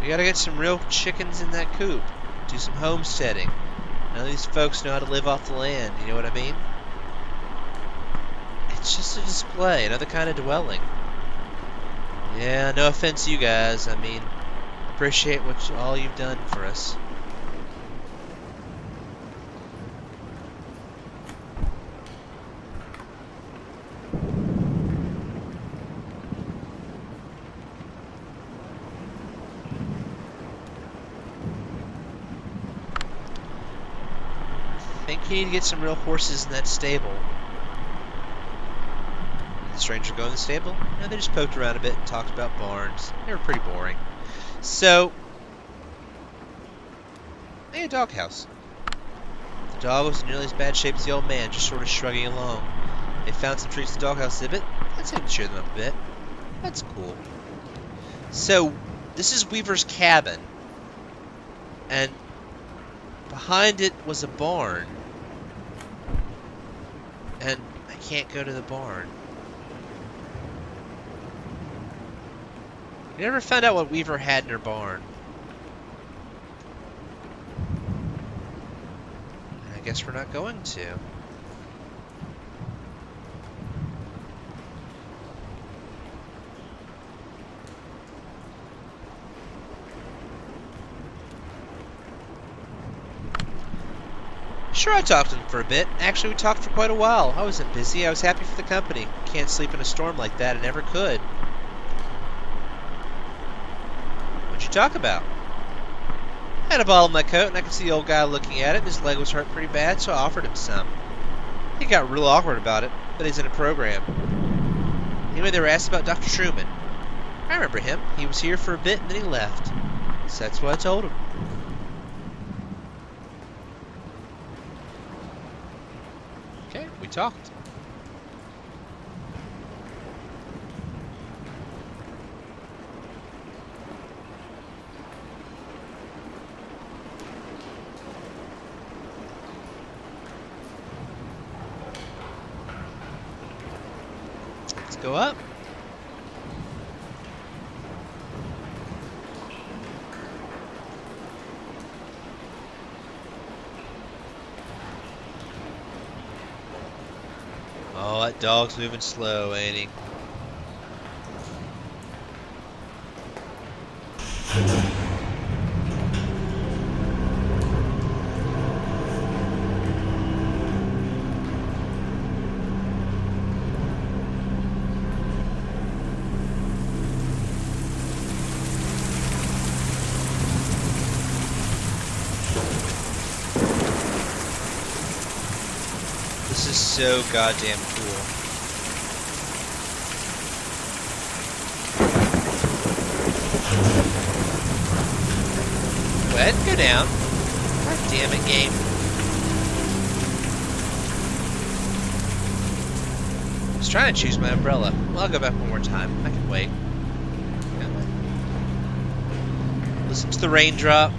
A: We gotta get some real chickens in that coop. Do some homesteading. None of these folks know how to live off the land, you know what I mean? It's just a display, another kind of dwelling. Yeah, no offense to you guys. I mean, appreciate all you've done for us. I think you need to get some real horses in that stable. Did the stranger go in the stable? No, they just poked around a bit and talked about barns. They were pretty boring. So, they had a doghouse. The dog was in nearly as bad shape as the old man, just sort of shrugging along. They found some treats at the doghouse exhibit. That seemed to cheer them up a bit. That's cool. So, this is Weaver's cabin. And behind it was a barn. And I can't go to the barn. We never found out what Weaver had in her barn. And I guess we're not going to. Sure, I talked to him for a bit. Actually, we talked for quite a while. I wasn't busy. I was happy for the company. Can't sleep in a storm like that. I never could. What'd you talk about? I had a bottle in my coat, and I could see the old guy looking at it, and his leg was hurt pretty bad, so I offered him some. He got real awkward about it, but he's in a program. Anyway, they were asked about Dr. Truman. I remember him. He was here for a bit, and then he left. So that's what I told him. Okay, we talked. Let's go up. Oh, that dog's moving slow, ain't he? This is so goddamn cool. Go ahead and go down. God damn it, game. I was trying to choose my umbrella. Well, I'll go back one more time. I can wait. Listen to the raindrop.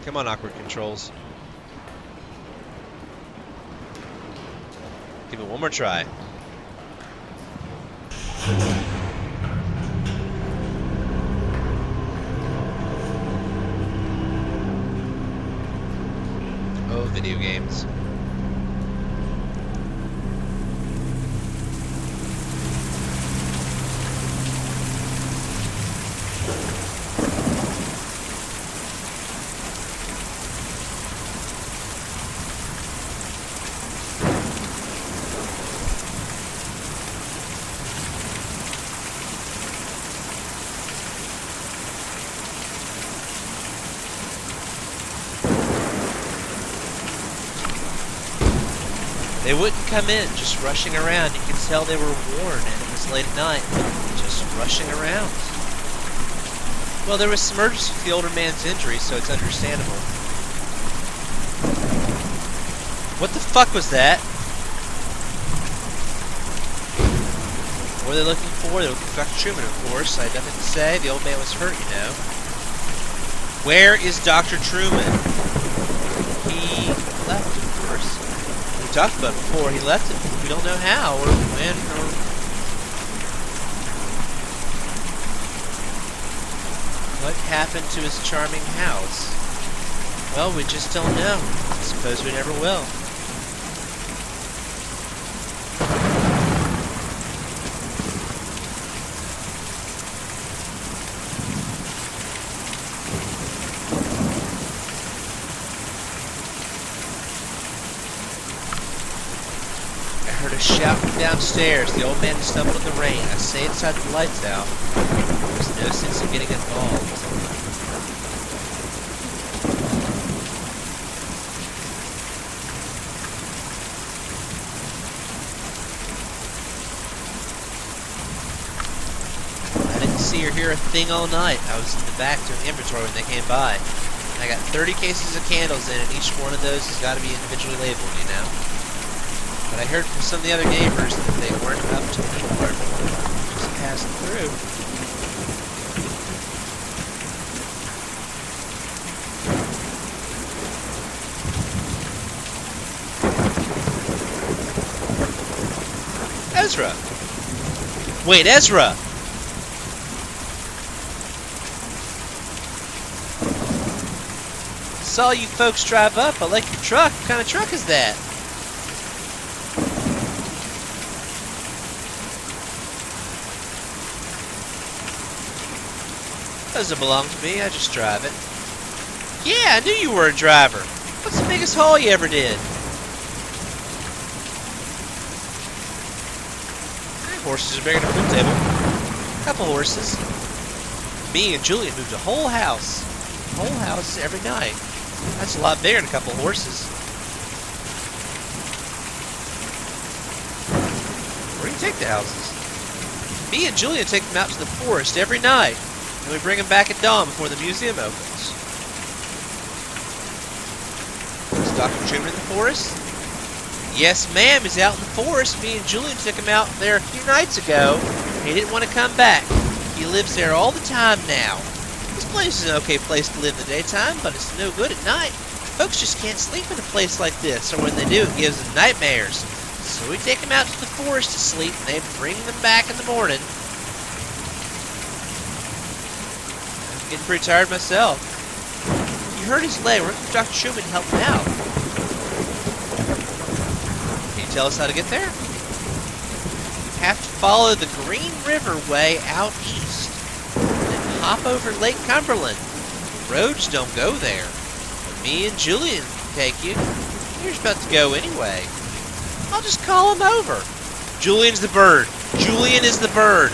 A: Come on, awkward controls. Give it one more try. Oh, video games. They wouldn't come in, just rushing around. You could tell they were worn, and it was late at night. Just rushing around. Well, there was some urgency for the older man's injury, so it's understandable. What the fuck was that? What were they looking for? They were looking for Dr. Truman, of course. I had nothing to say. The old man was hurt, you know. Where is Dr. Truman? He left, of course. We talked about it before. He left it. We don't know how or when or... What happened to his charming house? Well, we just don't know. I suppose we never will. I heard a shout from downstairs. The old man stumbled in the rain. I stayed inside with the lights out. There's no sense in getting involved. I didn't see or hear a thing all night. I was in the back doing inventory when they came by. I got 30 cases of candles in, and each one of those has got to be individually labeled, you know? But I heard from some of the other neighbors that they weren't up to any more. Just passed through. Ezra! Wait, Ezra! Saw you folks drive up. I like your truck. What kind of truck is that? Doesn't belong to me. I just drive it. Yeah, I knew you were a driver. What's the biggest haul you ever did? Horses are bigger than a pool table. Couple horses. Me and Julian moved a whole house. Whole house every night. That's a lot bigger than a couple horses. Where do you take the houses? Me and Julian take them out to the forest every night. And we bring them back at dawn before the museum opens. Is Dr. Truman in the forest? Yes, ma'am, he's out in the forest. Me and Julian took him out there a few nights ago. He didn't want to come back. He lives there all the time now. This place is an okay place to live in the daytime, but it's no good at night. Folks just can't sleep in a place like this, or when they do, it gives them nightmares. So we take them out to the forest to sleep, and they bring them back in the morning. I'm getting pretty tired myself. He hurt his leg. We're looking for Dr. Truman to help him out. Can you tell us how to get there? You have to follow the Green River way out east. Then hop over Lake Cumberland. Roads don't go there. But me and Julian can take you. You're about to go anyway. I'll just call him over. Julian's the bird. Julian is the bird.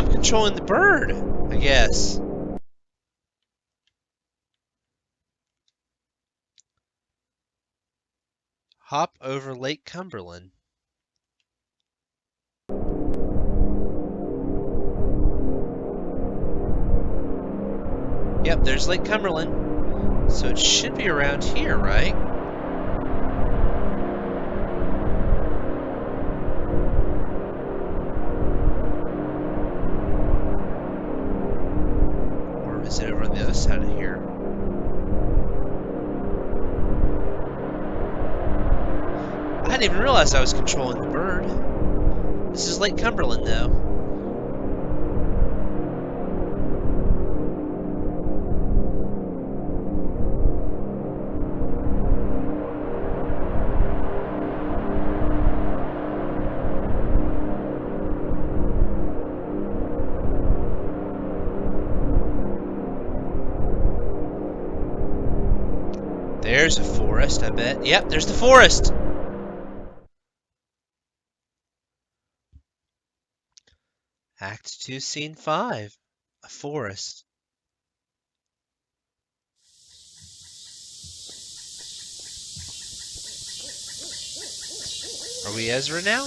A: I'm controlling the bird, I guess. Hop over Lake Cumberland. Yep, there's Lake Cumberland. So it should be around here, right? Or is it over on the other side of here? I didn't even realize I was controlling the bird. This is Lake Cumberland, though. There's a forest, I bet. Yep, there's the forest! Act 2, Scene 5. A forest. Are we Ezra now?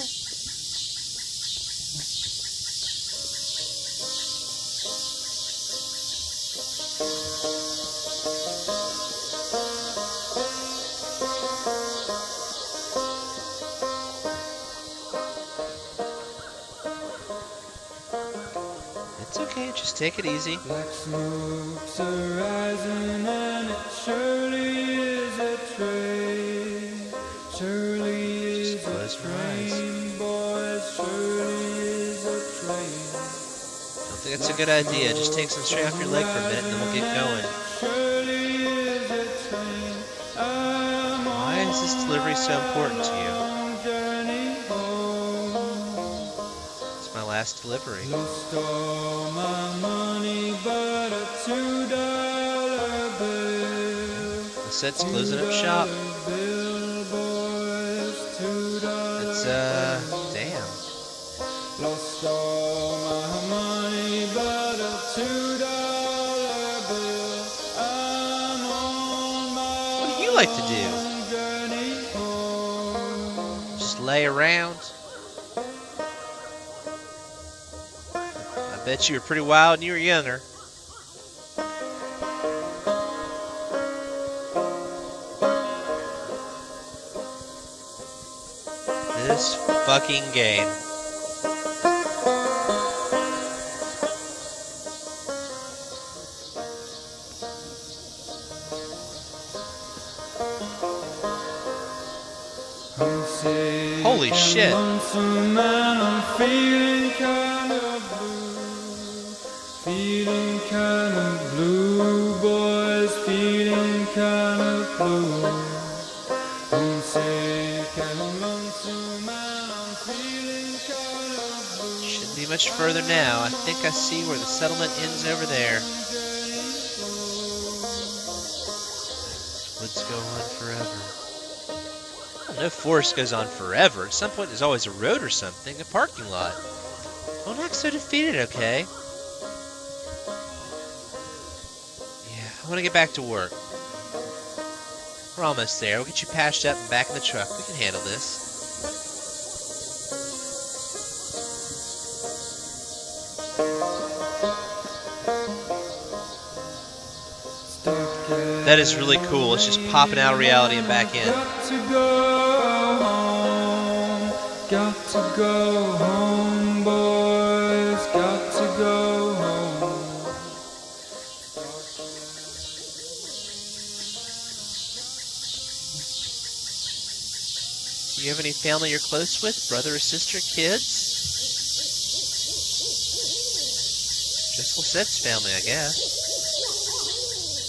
A: It's okay, just take it easy.
B: Black smoke's arising and it surely is a train. Surely is a train, boys, surely is a train.
A: Don't think it's a good idea. Just take some straight off your leg for a minute and then we'll get going.
B: Surely is a train.
A: Why is this delivery so important to you? It's my last delivery.
B: Lost all my money but a $2 bill.
A: The set's closing up shop. It's, damn.
B: Lost all my money but a $2 bill. I'm on my
A: What do you like to do?
B: journey home.
A: Just lay around? I bet you were pretty wild when you were younger. This fucking game. Holy shit.
B: Lonesome and I'm feeling kind of blue, boys, feeling kind of blue. Homesick and I'm lonesome and I'm feeling kind of blue.
A: Shouldn't be much further now. I think I see where the settlement ends over there. Woods go on forever. No forest goes on forever. At some point there's always a road or something, a parking lot. Don't act so defeated, okay? Yeah, I want to get back to work. We're almost there. We'll get you patched up and back in the truck. We can handle this. That is really cool. It's just popping out of reality and back in.
B: Got to go home, boys, got to go home.
A: Do you have any family you're close with? Brother or sister? Kids? Just Lisette's family, I guess.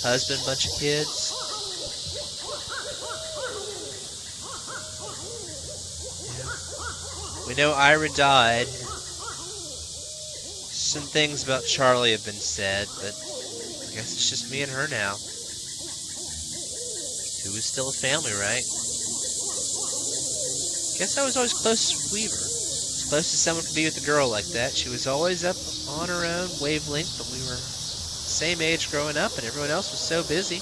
A: Husband, bunch of kids. Yeah. We know Ira died. Some things about Charlie have been said, but I guess it's just me and her now. Who was still a family, right? Guess I was always close with Weaver. It's Closest someone could be with a girl like that. She was always up on her own wavelength, but we were the same age growing up, and everyone else was so busy.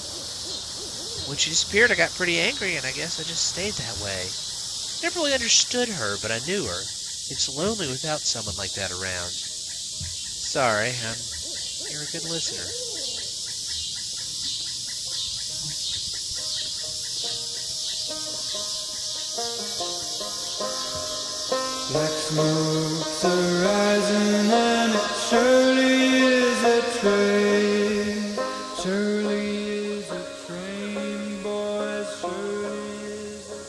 A: When she disappeared, I got pretty angry, and I guess I just stayed that way. Never really understood her, but I knew her. It's lonely without someone like that around. Sorry, you're a good listener.
B: Black smoke's arising and it surely is a train. Surely is a train, boys, surely is a train.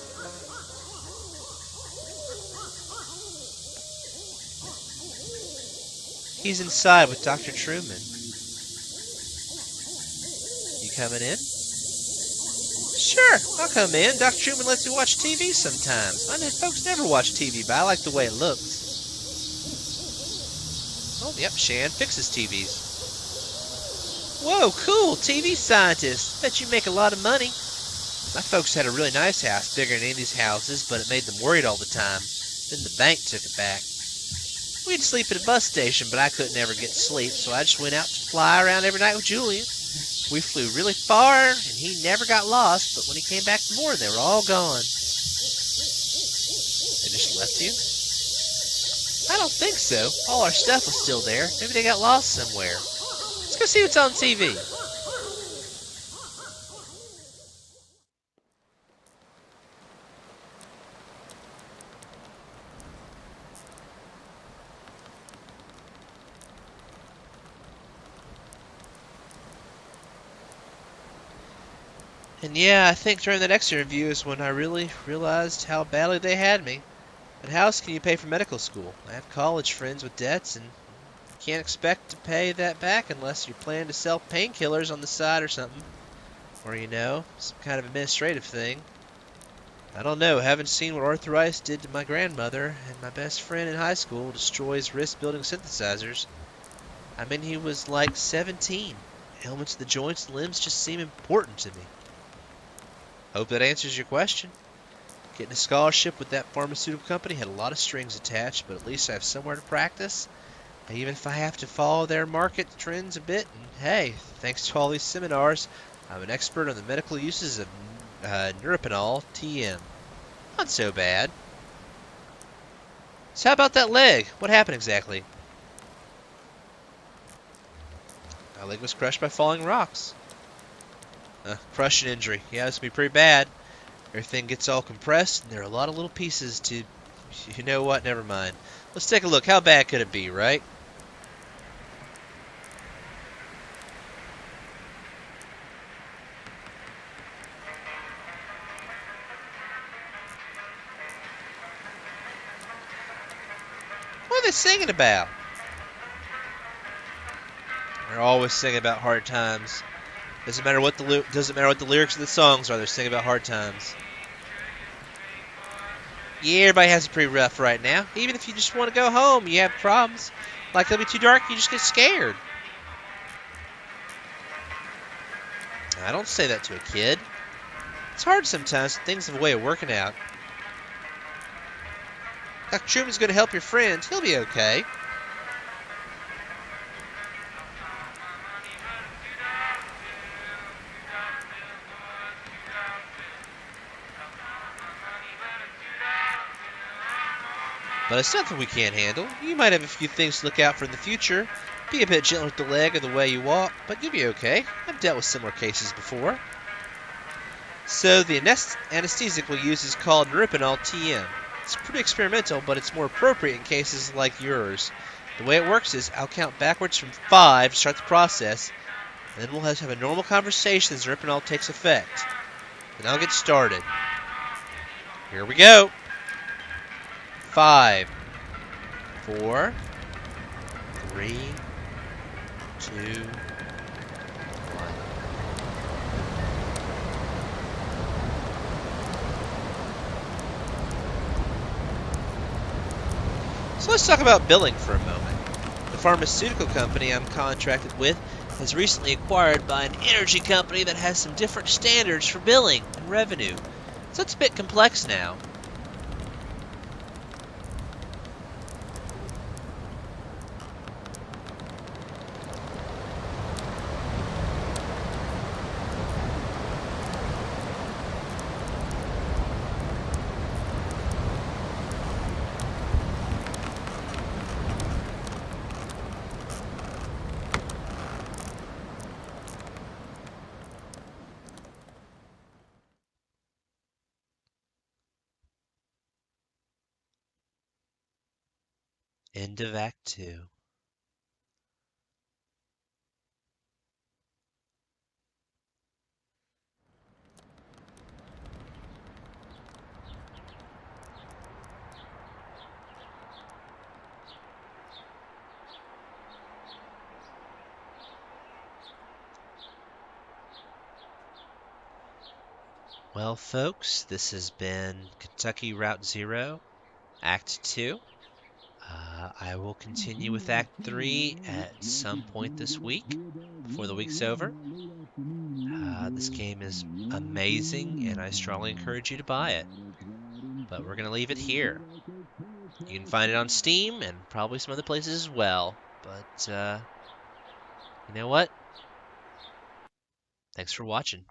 A: He's inside with Dr. Truman. You coming in? Sure, I'll come in. Dr. Truman lets me watch TV sometimes. I know folks never watch TV, but I like the way it looks. Oh, yep, Shan fixes TVs. Whoa, cool, TV scientist. Bet you make a lot of money. My folks had a really nice house, bigger than Andy's houses, but it made them worried all the time. Then the bank took it back. We'd sleep at a bus station, but I couldn't ever get sleep, so I just went out to fly around every night with Julian. We flew really far, and he never got lost, but when he came back for more, they were all gone. They just left you? I don't think so. All our stuff was still there. Maybe they got lost somewhere. Let's go see what's on TV. And yeah, I think during the next interview is when I really realized how badly they had me. But how else can you pay for medical school? I have college friends with debts, and you can't expect to pay that back unless you plan to sell painkillers on the side or something. Or, some kind of administrative thing. I don't know, haven't seen what arthritis did to my grandmother, and my best friend in high school destroys wrist-building synthesizers. I mean, he was like 17. Ailments of the joints and limbs just seem important to me. Hope that answers your question. Getting a scholarship with that pharmaceutical company had a lot of strings attached, but at least I have somewhere to practice. Even if I have to follow their market trends a bit, and hey, thanks to all these seminars, I'm an expert on the medical uses of Neuropinol TM. Not so bad. So how about that leg? What happened exactly? My leg was crushed by falling rocks. Crushing injury. Yeah, this would be pretty bad. Everything gets all compressed, and there are a lot of little pieces to... You know what? Never mind. Let's take a look. How bad could it be, right? What are they singing about? They're always singing about hard times. Doesn't matter what the lyrics of the songs are. They're singing about hard times. Yeah, everybody has it pretty rough right now. Even if you just want to go home, you have problems. Like it'll be too dark, you just get scared. I don't say that to a kid. It's hard sometimes. Things have a way of working out. Dr. Truman's going to help your friend. He'll be okay. But it's nothing we can't handle. You might have a few things to look out for in the future. Be a bit gentle with the leg or the way you walk, but you'll be okay. I've dealt with similar cases before. So the anesthetic we'll use is called Neuropinol TM. It's pretty experimental, but it's more appropriate in cases like yours. The way it works is I'll count backwards from 5 to start the process, and then we'll have to have a normal conversation as Neuropinol takes effect. Then I'll get started. Here we go. 5, 4, 3, 2, 1. So let's talk about billing for a moment. The pharmaceutical company I'm contracted with has recently acquired by an energy company that has some different standards for billing and revenue. So it's a bit complex now. End of Act 2. Well, folks, this has been Kentucky Route Zero, Act 2. I will continue with Act 3 at some point this week before the week's over. This game is amazing, and I strongly encourage you to buy it. But we're going to leave it here. You can find it on Steam and probably some other places as well. But you know what? Thanks for watching.